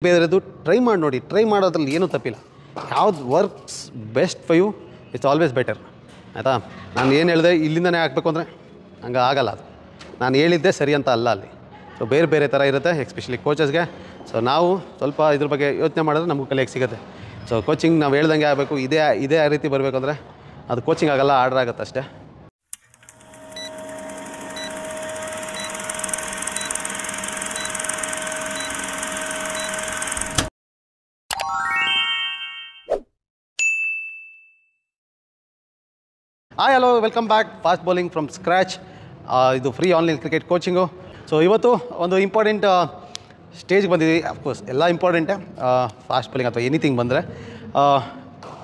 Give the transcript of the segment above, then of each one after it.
ಬೇರೆದು ಟ್ರೈ ಮಾಡಿ ನೋಡಿ. ಟ್ರೈ ಮಾಡೋದ್ರಲ್ಲಿ ಏನೂ ತಪ್ಪಿಲ್ಲ. ಯಾವ್ದು works best for you it's always better. ಆಯಿತಾ? ನಾನು ಏನು ಹೇಳಿದೆ ಇಲ್ಲಿಂದನೇ ಹಾಕಬೇಕು ಅಂದರೆ ಹಂಗೆ ಆಗಲ್ಲ. ಅದು ನಾನು ಹೇಳಿದ್ದೆ ಸರಿ ಅಂತ ಅಲ್ಲ ಅಲ್ಲಿ. ಸೊ ಬೇರೆ ಬೇರೆ ಥರ ಇರುತ್ತೆ, ಎಸ್ಪೆಷಲಿ ಕೋಚಸ್ಗೆ. ಸೊ ನಾವು ಸ್ವಲ್ಪ ಇದ್ರ ಬಗ್ಗೆ ಯೋಚನೆ ಮಾಡಿದ್ರೆ ನಮಗೂ ಕಲಿಯೋಕ್ಕೆ ಸಿಗುತ್ತೆ. ಸೊ ಕೋಚಿಂಗ್ ನಾವು ಹೇಳ್ದಂಗೆ ಆಗಬೇಕು, ಇದೇ ರೀತಿ ಬರಬೇಕು ಅಂದರೆ ಅದು ಕೋಚಿಂಗ್ ಆಗಲ್ಲ, ಆರ್ಡ್ರ್ ಆಗುತ್ತೆ ಅಷ್ಟೇ. Hi hello, welcome back. Fast bowling from scratch. ಇದು free online cricket coaching. So ಇವತ್ತು ಒಂದು ಇಂಪಾರ್ಟೆಂಟ್ ಸ್ಟೇಜ್ಗೆ ಬಂದಿದ್ದೀವಿ. ಅಫ್ಕೋರ್ಸ್ ಎಲ್ಲ ಇಂಪಾರ್ಟೆಂಟೇ, ಫಾಸ್ಟ್ ಬೌಲಿಂಗ್ ಅಥವಾ ಎನಿಥಿಂಗ್ ಬಂದರೆ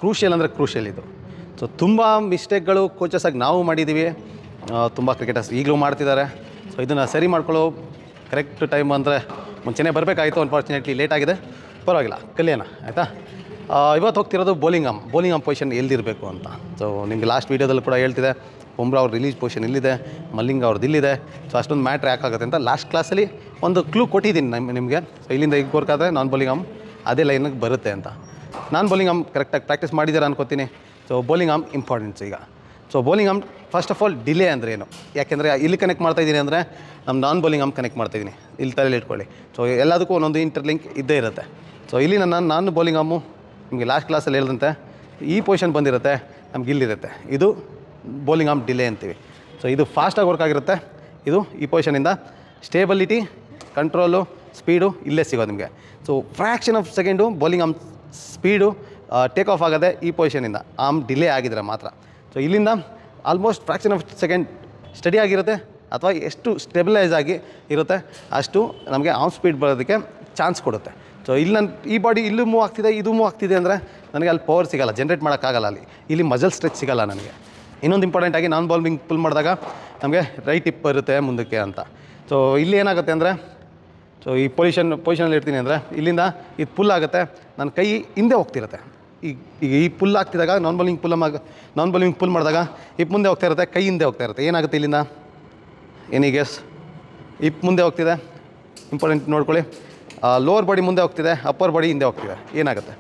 ಕ್ರೂಷಿಯಲ್ ಅಂದರೆ ಕ್ರೂಷಿಯಲ್ ಇದು. ಸೊ ತುಂಬ ಮಿಸ್ಟೇಕ್ಗಳು ಕೋಚಸ್ಸಾಗಿ ನಾವು ಮಾಡಿದ್ದೀವಿ, ತುಂಬ ಕ್ರಿಕೆಟರ್ಸ್ ಈಗಲೂ ಮಾಡ್ತಿದ್ದಾರೆ. ಸೊ ಇದನ್ನು ಸರಿ ಮಾಡ್ಕೊಳ್ಳೋ ಕರೆಕ್ಟ್ ಟೈಮ್ ಅಂದರೆ ಮುಂಚೆನೇ ಬರಬೇಕಾಯಿತು. ಅನ್ಫಾರ್ಚುನೇಟ್ಲಿ ಲೇಟ್ ಆಗಿದೆ, ಪರವಾಗಿಲ್ಲ, ಕಲಿಯೋಣ ಆಯಿತಾ. ಇವತ್ತು ಹೋಗ್ತಿರೋದು ಬೌಲಿಂಗ್ ಆಮ್ ಪೊಸಿಷನ್ ಎಲ್ಲಿರಬೇಕು ಅಂತ. ಸೊ ನಿಮಗೆ ಲಾಸ್ಟ್ ವೀಡಿಯೋದಲ್ಲೂ ಕೂಡ ಹೇಳ್ತಿದೆ, ಬುಮ್ರಾ ಅವ್ರ ರಿಲೀಸ್ ಪೊಸಿಷನ್ ಇಲ್ಲಿದೆ, ಮಲ್ಲಿಂಗ ಅವ್ರದ್ದು ಇಲ್ಲಿದೆ. ಸೊ ಅಷ್ಟೊಂದು ಮ್ಯಾಟ್ರ್ ಯಾಕಾಗುತ್ತೆ ಅಂತ ಲಾಸ್ಟ್ ಕ್ಲಾಸಲ್ಲಿ ಒಂದು ಕ್ಲೂ ಕೊಟ್ಟಿದ್ದೀನಿ ನಿಮಗೆ. ಸೊ ಇಲ್ಲಿಂದ ಈಗ ಗೋರ್ಕಾದರೆ ನಾನ್ ಬೌಲಿಂಗ್ ಆಮ್ ಅದೇ ಲೈನಿಗೆ ಬರುತ್ತೆ ಅಂತ. ನಾನ್ ಬೌಲಿಂಗ್ ಆಮ್ ಕರೆಕ್ಟಾಗಿ ಪ್ರಾಕ್ಟೀಸ್ ಮಾಡಿದ್ದೀರಾ ಅನ್ಕೋತೀನಿ. ಸೊ ಬೌಲಿಂಗ್ ಆಮ್ ಇಂಪಾರ್ಟೆಂಟ್ಸ್ ಈಗ. So bowling am first of all delay ಅಂದರೆ ಏನು, ಯಾಕೆಂದರೆ ಇಲ್ಲಿ ಕನೆಕ್ಟ್ ಮಾಡ್ತಾಯಿದ್ದೀನಿ ಅಂದರೆ ನಮ್ಮ ನಾನ್ ಬೌಲಿಂಗ್ ಆಮ್ ಕನೆಕ್ಟ್ ಮಾಡ್ತಾಯಿದ್ದೀನಿ, ಇಲ್ಲಿ ತಲೆಯಲ್ಲಿ ಇಟ್ಕೊಳ್ಳಿ. ಸೊ ಎಲ್ಲದಕ್ಕೂ ಒಂದೊಂದು ಇಂಟರ್ಲಿಂಕ್ ಇದ್ದೇ ಇರುತ್ತೆ. ಸೊ ಇಲ್ಲಿ ನಾನು ಬೌಲಿಂಗ್ ಆಮು ನಿಮಗೆ ಲಾಸ್ಟ್ ಕ್ಲಾಸಲ್ಲಿ ಹೇಳಿದಂತೆ ಈ ಪೊಸಿಷನ್ ಬಂದಿರುತ್ತೆ, ನಮ್ಗೆ ಇಲ್ಲಿರುತ್ತೆ. ಇದು ಬೌಲಿಂಗ್ ಆಮ್ ಡಿಲೇ ಅಂತೀವಿ. ಸೊ ಇದು ಫಾಸ್ಟಾಗಿ ವರ್ಕ್ ಆಗಿರುತ್ತೆ. ಇದು ಈ ಪೊಸಿಷನಿಂದ ಸ್ಟೇಬಿಲಿಟಿ, ಕಂಟ್ರೋಲು, ಸ್ಪೀಡು ಇಲ್ಲೇ ಸಿಗೋದು ನಿಮಗೆ. So fraction of second bowling am speed take off ಆಗೋದೆ ಈ ಪೊಸಿಷನಿಂದ, ಆಮ್ ಡಿಲೇ ಆಗಿದ್ರೆ ಮಾತ್ರ. ಸೊ ಇಲ್ಲಿಂದ almost fraction of second study ಆಗಿರುತ್ತೆ, ಅಥವಾ ಎಷ್ಟು ಸ್ಟೆಬಿಲೈಸ್ ಆಗಿ ಇರುತ್ತೆ ಅಷ್ಟು ನಮಗೆ ಆಮ್ ಸ್ಪೀಡ್ ಬರೋದಕ್ಕೆ ಚಾನ್ಸ್ ಕೊಡುತ್ತೆ. ಸೊ ಇಲ್ಲಿ ನನ್ನ ಈ ಬಾಡಿ ಇಲ್ಲೂ ಮೂವ್ ಆಗ್ತಿದೆ, ಇದು ಮೂವ್ ಆಗ್ತಿದೆ ಅಂದರೆ ನನಗೆ ಅಲ್ಲಿ ಪವರ್ ಸಿಗೋಲ್ಲ, ಜನ್ರೇಟ್ ಮಾಡೋಕ್ಕಾಗಲ್ಲ. ಇಲ್ಲಿ ಮಜಲ್ ಸ್ಟ್ರೆಚ್ ಸಿಗೋಲ್ಲ ನನಗೆ. ಇನ್ನೊಂದು ಇಂಪಾರ್ಟೆಂಟಾಗಿ ನಾನ್ ಬೌಲಿಂಗ್ ಪುಲ್ ಮಾಡಿದಾಗ ನಮಗೆ ರೈಟ್ ಹಿಪ್ ಬರುತ್ತೆ ಮುಂದಕ್ಕೆ ಅಂತ. ಸೊ ಇಲ್ಲಿ ಏನಾಗುತ್ತೆ ಅಂದರೆ, ಸೊ ಈ ಪೊಸಿಷನಲ್ಲಿ ಇರ್ತೀನಿ ಅಂದರೆ ಇಲ್ಲಿಂದ ಇದು ಪುಲ್ ಆಗುತ್ತೆ, ನನ್ನ ಕೈ ಹಿಂದೆ ಹೋಗ್ತಿರುತ್ತೆ. ಈಗ ಈ ಪುಲ್ ಆಗ್ತಿದ್ದಾಗ ನಾನ್ ಬೌಲಿಂಗ್ ಪುಲ್ ಮಾಡಿದಾಗ ಹಿಪ್ ಮುಂದೆ ಹೋಗ್ತಾ ಇರುತ್ತೆ, ಕೈ ಹಿಂದೆ ಹೋಗ್ತಾ ಇರುತ್ತೆ. ಏನಾಗುತ್ತೆ ಇಲ್ಲಿಂದ, ಎನಿಗೆಸ್ ಹಿಪ್ ಮುಂದೆ ಹೋಗ್ತಿದೆ, ಇಂಪಾರ್ಟೆಂಟ್ ನೋಡ್ಕೊಳ್ಳಿ. ಲೋವರ್ ಬಾಡಿ ಮುಂದೆ ಹೋಗ್ತಿದೆ, ಅಪ್ಪರ್ ಬಾಡಿ ಹಿಂದೆ ಹೋಗ್ತಿದೆ. ಏನಾಗುತ್ತೆ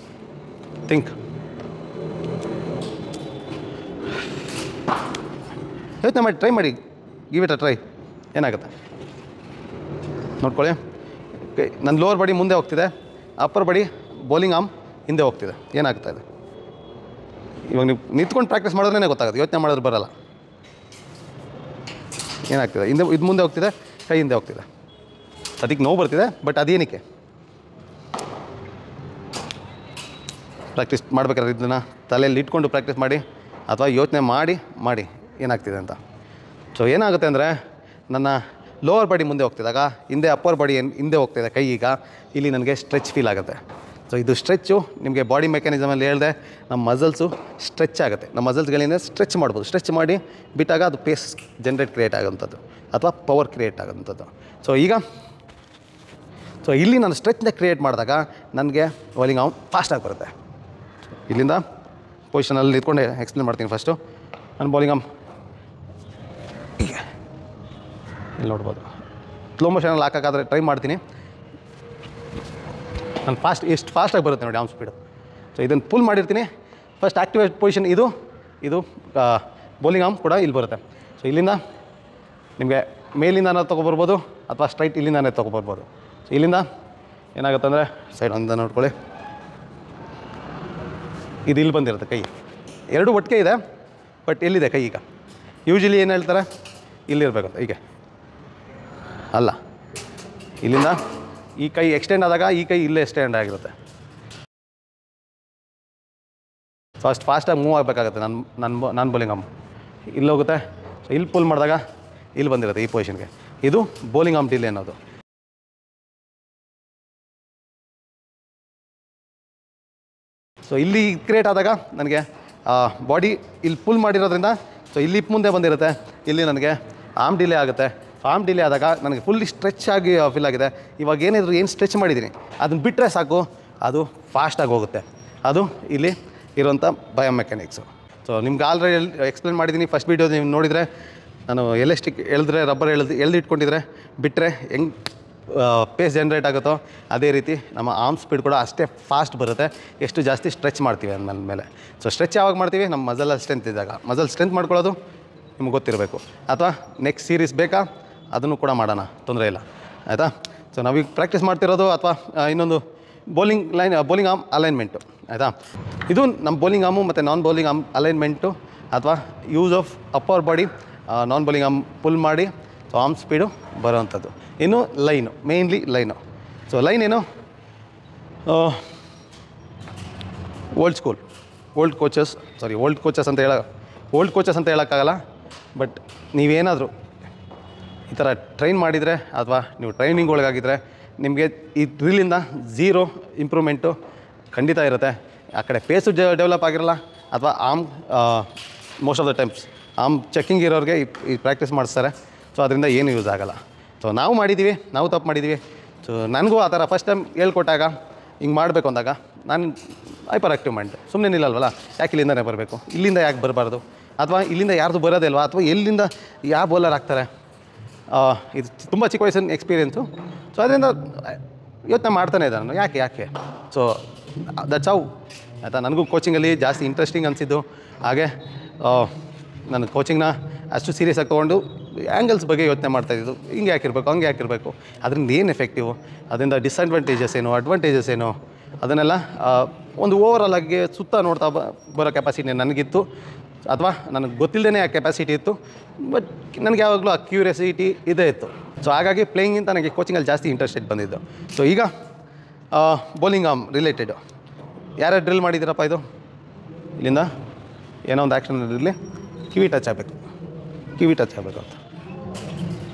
ಥಿಂಕ್, ಯೋಚನೆ ಮಾಡಿ, ಟ್ರೈ ಮಾಡಿ, ಗಿವ್ ಇಟ್ ಅ ಟ್ರೈ. ಏನಾಗುತ್ತೆ ನೋಡ್ಕೊಳ್ಳಿ. ನನ್ನ ಲೋವರ್ ಬಾಡಿ ಮುಂದೆ ಹೋಗ್ತಿದೆ, ಅಪ್ಪರ್ ಬಾಡಿ ಬೌಲಿಂಗ್ ಆಮ್ ಹಿಂದೆ ಹೋಗ್ತಿದೆ. ಏನಾಗ್ತಾ ಇದೆ ಇವಾಗ ನೀವು ನಿಂತ್ಕೊಂಡು ಪ್ರಾಕ್ಟೀಸ್ ಮಾಡಿದ್ರೇ ಗೊತ್ತಾಗುತ್ತೆ, ಯೋಚನೆ ಮಾಡಿದ್ರೆ ಬರೋಲ್ಲ. ಏನಾಗ್ತಿದೆ, ಹಿಂದೆ ಇದು ಮುಂದೆ ಹೋಗ್ತಿದೆ, ಕೈ ಹಿಂದೆ ಹೋಗ್ತಿದೆ. ಅದಕ್ಕೆ ನೋವು ಬರ್ತಿದೆ, ಬಟ್ ಅದೇನಕ್ಕೆ ಪ್ರಾಕ್ಟೀಸ್ ಮಾಡ್ಬೇಕಾದ್ರೆ ಇದನ್ನು ತಲೆಯಲ್ಲಿ ಇಟ್ಕೊಂಡು ಪ್ರಾಕ್ಟೀಸ್ ಮಾಡಿ, ಅಥವಾ ಯೋಚನೆ ಮಾಡಿ ಏನಾಗ್ತಿದೆ ಅಂತ. ಸೊ ಏನಾಗುತ್ತೆ ಅಂದರೆ, ನನ್ನ ಲೋವರ್ ಬಾಡಿ ಮುಂದೆ ಹೋಗ್ತಿದ್ದಾಗ ಹಿಂದೆ ಅಪ್ಪರ್ ಬಾಡಿ ಹಿಂದೆ ಹೋಗ್ತಿದೆ ಕೈ. ಈಗ ಇಲ್ಲಿ ನನಗೆ ಸ್ಟ್ರೆಚ್ ಫೀಲ್ ಆಗುತ್ತೆ. ಸೊ ಇದು ಸ್ಟ್ರೆಚ್ಚು ನಿಮಗೆ ಬಾಡಿ ಮೆಕ್ಯಾನಿಸಮಲ್ಲಿ ಹೇಳಿದೆ, ನಮ್ಮ ಮಸಲ್ಸು ಸ್ಟ್ರೆಚ್ ಆಗುತ್ತೆ. ನಮ್ಮ ಮಸಲ್ಸ್ಗಳಿಂದ ಸ್ಟ್ರೆಚ್ ಮಾಡ್ಬೋದು. ಸ್ಟ್ರೆಚ್ ಮಾಡಿ ಬಿಟ್ಟಾಗ ಅದು ಪೇಸ್ ಜನ್ರೇಟ್ ಕ್ರಿಯೇಟ್ ಆಗೋಂಥದ್ದು, ಅಥವಾ ಪವರ್ ಕ್ರಿಯೇಟ್ ಆಗೋಂಥದ್ದು. ಸೊ ಇಲ್ಲಿ ನಾನು ಸ್ಟ್ರೆಚ್ನ ಕ್ರಿಯೇಟ್ ಮಾಡಿದಾಗ ನನಗೆ ಬೌಲಿಂಗ್ ಆಮ್ ಫಾಸ್ಟಾಗಿ ಬರುತ್ತೆ. ಇಲ್ಲಿಂದ ಪೊಸಿಷನಲ್ಲಿ ಇಟ್ಕೊಂಡೆ ಎಕ್ಸ್ಪ್ಲೇನ್ ಮಾಡ್ತೀನಿ. ಫಸ್ಟು ನಾನು ಬೌಲಿಂಗ್ ಆಮ್ ಹೀಗೆ ಇಲ್ಲಿ ನೋಡ್ಬೋದು, ಸ್ಲೋ ಮೋಷನಲ್ಲಿ ಹಾಕೋಕ್ಕಾದ್ರೆ ಟ್ರೈ ಮಾಡ್ತೀನಿ. ನಾನು ಎಷ್ಟು ಫಾಸ್ಟಾಗಿ ಬರುತ್ತೆ ನೋಡಿ ಆಮ್ ಸ್ಪೀಡು. ಸೊ ಇದನ್ನು ಪುಲ್ ಮಾಡಿರ್ತೀನಿ. ಫಸ್ಟ್ ಆ್ಯಕ್ಟಿವೇಟ್ ಪೊಸಿಷನ್ ಇದು ಬೌಲಿಂಗ್ ಆಮ್ ಕೂಡ ಇಲ್ಲಿ ಬರುತ್ತೆ. ಸೊ ಇಲ್ಲಿಂದ ನಿಮಗೆ ಮೇಲಿಂದನೇ ತೊಗೊಬರ್ಬೋದು, ಅಥವಾ ಸ್ಟ್ರೈಟ್ ಇಲ್ಲಿಂದನೇ ತೊಗೊಬರ್ಬೋದು. ಸೊ ಇಲ್ಲಿಂದ ಏನಾಗುತ್ತೆ ಅಂದರೆ ಸೈಡ್ ಒಂದು ನೋಡ್ಕೊಳ್ಳಿ, ಇದು ಇಲ್ಲಿ ಬಂದಿರುತ್ತೆ ಕೈ. ಎರಡು ಒಟ್ಟಿಗೆ ಇದೆ, ಬಟ್ ಎಲ್ಲಿದೆ ಕೈ ಈಗ? ಯೂಶ್ವಲಿ ಏನು ಹೇಳ್ತಾರೆ, ಇಲ್ಲಿರಬೇಕಂತ. ಹೀಗೆ ಅಲ್ಲ, ಇಲ್ಲಿಂದ ಈ ಕೈ ಎಕ್ಸ್ಟೆಂಡ್ ಆದಾಗ ಈ ಕೈ ಇಲ್ಲೇ ಎಕ್ಸ್ಟೆಂಡ್ ಆಗಿರುತ್ತೆ. ಫಾಸ್ಟಾಗಿ ಮೂವ್ ಆಗಬೇಕಾಗತ್ತೆ. ನಾನು ಬೌಲಿಂಗ್ ಆಮ್ ಇಲ್ಲಿ ಹೋಗುತ್ತೆ. ಸೊ ಇಲ್ಲಿ ಪುಲ್ ಮಾಡಿದಾಗ ಇಲ್ಲಿ ಬಂದಿರುತ್ತೆ ಈ ಪೊಸಿಷನ್ಗೆ. ಇದು ಬೌಲಿಂಗ್ ಆಮ್ ಡಿಲೇ ಅನ್ನೋದು. ಸೊ ಇಲ್ಲಿ ಕ್ರಿಯೇಟ್ ಆದಾಗ ನನಗೆ ಬಾಡಿ ಇಲ್ಲಿ ಪುಲ್ ಮಾಡಿರೋದ್ರಿಂದ, ಸೊ ಇಲ್ಲಿ ಮುಂದೆ ಬಂದಿರುತ್ತೆ, ಇಲ್ಲಿ ನನಗೆ ಆಮ್ ಡಿಲೇ ಆಗುತ್ತೆ. ಸೊ ಆಮ್ ಡಿಲೇ ಆದಾಗ ನನಗೆ ಫುಲ್ಲಿ ಸ್ಟ್ರೆಚ್ ಆಗಿ ಫೀಲ್ ಆಗಿದೆ. ಇವಾಗ ಏನು ಸ್ಟ್ರೆಚ್ ಮಾಡಿದ್ದೀನಿ ಅದನ್ನು ಬಿಟ್ಟರೆ ಸಾಕು, ಅದು ಫಾಸ್ಟಾಗಿ ಹೋಗುತ್ತೆ. ಅದು ಇಲ್ಲಿ ಇರುವಂಥ ಬಯೋಮೆಕ್ಯಾನಿಕ್ಸು. ಸೊ ನಿಮ್ಗೆ ಆಲ್ರೆಡಿ ಎಕ್ಸ್ಪ್ಲೇನ್ ಮಾಡಿದ್ದೀನಿ. ಫಸ್ಟ್ ವೀಡಿಯೋ ನೀವು ನೋಡಿದರೆ ನಾನು ಎಲೆಸ್ಟಿಕ್ ಎಳೆದ್ರೆ, ರಬ್ಬರ್ ಎಳ್ದು ಇಟ್ಕೊಂಡಿದ್ರೆ ಬಿಟ್ಟರೆ ಹೆಂಗೆ ಪೇಸ್ ಜನ್ರೇಟ್ ಆಗುತ್ತೋ ಅದೇ ರೀತಿ ನಮ್ಮ ಆರ್ಮ್ ಸ್ಪೀಡ್ ಕೂಡ ಅಷ್ಟೇ ಫಾಸ್ಟ್ ಬರುತ್ತೆ ಎಷ್ಟು ಜಾಸ್ತಿ ಸ್ಟ್ರೆಚ್ ಮಾಡ್ತೀವಿ ಅಂದಮೇಲೆ. ಸೊ ಸ್ಟ್ರೆಚ್ ಯಾವಾಗ ಮಾಡ್ತೀವಿ? ನಮ್ಮ ಮಸಲ್ ಸ್ಟ್ರೆಂತ್ ಇದ್ದಾಗ. ಮಸಲ್ ಸ್ಟ್ರೆಂತ್ ಮಾಡ್ಕೊಳ್ಳೋದು ನಿಮ್ಗೆ ಗೊತ್ತಿರಬೇಕು. ಅಥವಾ ನೆಕ್ಸ್ಟ್ ಸೀರೀಸ್ ಬೇಕಾ ಅದನ್ನು ಕೂಡ ಮಾಡೋಣ, ತೊಂದರೆ ಇಲ್ಲ ಆಯಿತಾ. ಸೊ ನಾವೀಗ ಪ್ರಾಕ್ಟೀಸ್ ಮಾಡ್ತಿರೋದು ಅಥವಾ ಇನ್ನೊಂದು ಬೌಲಿಂಗ್ ಆರ್ಮ್ ಅಲೈನ್ಮೆಂಟು ಆಯಿತಾ. ಇದು ನಮ್ಮ ಬೌಲಿಂಗ್ ಆರ್ಮು ಮತ್ತು ನಾನ್ ಬೌಲಿಂಗ್ ಆರ್ಮ್ ಅಲೈನ್ಮೆಂಟು ಅಥವಾ use of upper body non bowling arm pull ಮಾಡಿ ಸೊ ಆರ್ಮ್ ಸ್ಪೀಡು ಬರೋವಂಥದ್ದು. ಇನ್ನು line, mainly line. So line ಏನು? ಓಲ್ಡ್ ಕೋಚಸ್ ಅಂತ ಹೇಳೋಕ್ಕಾಗಲ್ಲ. ಬಟ್ ನೀವೇನಾದರೂ ಈ ಥರ ಟ್ರೈನ್ ಮಾಡಿದರೆ ಅಥವಾ ನೀವು ಟ್ರೈನಿಂಗ್ ಒಳಗಾಗಿದ್ದರೆ ನಿಮಗೆ ಈ ಡ್ರಿಲ್ಲಿಂದ ಝೀರೋ ಇಂಪ್ರೂವ್ಮೆಂಟು ಖಂಡಿತ ಇರುತ್ತೆ. ಆ ಕಡೆ ಪೇಸು ಡೆವಲಪ್ ಆಗಿರಲ್ಲ ಅಥವಾ most of the times arm checking ಇರೋರಿಗೆ ಈ ಪ್ರಾಕ್ಟೀಸ್ ಮಾಡಿಸ್ತಾರೆ. ಸೊ ಅದರಿಂದ ಏನು ಯೂಸ್ ಆಗೋಲ್ಲ. ಸೊ ನಾವು ತಪ್ಪು ಮಾಡಿದ್ದೀವಿ. ಸೊ ನನಗೂ ಆ ಥರ ಫಸ್ಟ್ ಟೈಮ್ ಹೇಳ್ಕೊಟ್ಟಾಗ ಹಿಂಗೆ ಮಾಡಬೇಕು ಅಂದಾಗ ನಾನು ಹೈಪರ್ ಆ್ಯಕ್ಟಿವ್ ಮೈಂಡ್, ಸುಮ್ಮನೆ ನಿಲ್ಲಲ್ವಲ್ಲ, ಯಾಕೆ ಇಲ್ಲಿಂದನೇ ಬರಬೇಕು, ಇಲ್ಲಿಂದ ಯಾಕೆ ಬರಬಾರ್ದು, ಅಥವಾ ಇಲ್ಲಿಂದ ಯಾರ್ದು ಬರೋದೇ ಅಲ್ವಾ, ಅಥವಾ ಎಲ್ಲಿಂದ ಯಾವ ಬೌಲರ್ ಆಗ್ತಾರೆ. ಇದು ತುಂಬ ಚಿಕ್ಕ ವಯಸ್ಸಿನ ಎಕ್ಸ್ಪೀರಿಯೆನ್ಸು. ಸೊ ಅದರಿಂದ ಯೋಚನೆ ಮಾಡ್ತಾನೆ ಇದ್ದೆ ನಾನು, ಯಾಕೆ. ಸೊ ದಟ್ಸ್ ಹೌ ಆಯಿತಾ. ನನಗೂ ಕೋಚಿಂಗಲ್ಲಿ ಜಾಸ್ತಿ ಇಂಟ್ರೆಸ್ಟಿಂಗ್ ಅನಿಸಿದ್ದು. ಹಾಗೆ ನನ್ನ ಕೋಚಿಂಗ್ನ ಅಷ್ಟು ಸೀರಿಯಸ್ ಆಗಿ ತೊಗೊಂಡು ಆ್ಯಂಗಲ್ಸ್ ಬಗ್ಗೆ ಯೋಚನೆ ಮಾಡ್ತಾಯಿದ್ದು. ಹಿಂಗೆ ಯಾಕಿರಬೇಕು, ಹಂಗೆ ಯಾಕಿರಬೇಕು, ಅದರಿಂದ ಏನು ಎಫೆಕ್ಟಿವು, ಅದರಿಂದ ಡಿಸ್ಅಡ್ವಾಂಟೇಜಸ್ ಏನು, ಅಡ್ವಾಂಟೇಜಸ್ ಏನು, ಅದನ್ನೆಲ್ಲ ಒಂದು ಓವರಾಲ್ ಆಗಿ ಸುತ್ತ ನೋಡ್ತಾ ಬರೋ ಕೆಪಾಸಿಟಿ ನನಗಿತ್ತು. ಅಥವಾ ನನಗೆ ಗೊತ್ತಿಲ್ಲದೇ ಆ ಕೆಪಾಸಿಟಿ ಇತ್ತು. ಬಟ್ ನನಗೆ ಯಾವಾಗಲೂ ಆ ಕ್ಯೂರಿಯಾಸಿಟಿ ಇದೇ ಇತ್ತು. ಸೊ ಹಾಗಾಗಿ ಪ್ಲೇಯಿಂಗಿಂತ ನನಗೆ ಕೋಚಿಂಗಲ್ಲಿ ಜಾಸ್ತಿ ಇಂಟ್ರೆಸ್ಟೆಡ್ ಬಂದಿದ್ದು. ಸೊ ಈಗ ಬೌಲಿಂಗ್ ಆರ್ಮ್ ರಿಲೇಟೆಡು ಯಾರ್ಯಾರು ಡ್ರಿಲ್ ಮಾಡಿದ್ದೀರಪ್ಪ? ಇದು ಇಲ್ಲಿಂದ ಏನೋ ಒಂದು ಆ್ಯಕ್ಷನ್ ಇರಲಿ, ಕಿವಿ ಟಚ್ ಆಗಬೇಕು ಅಂತ.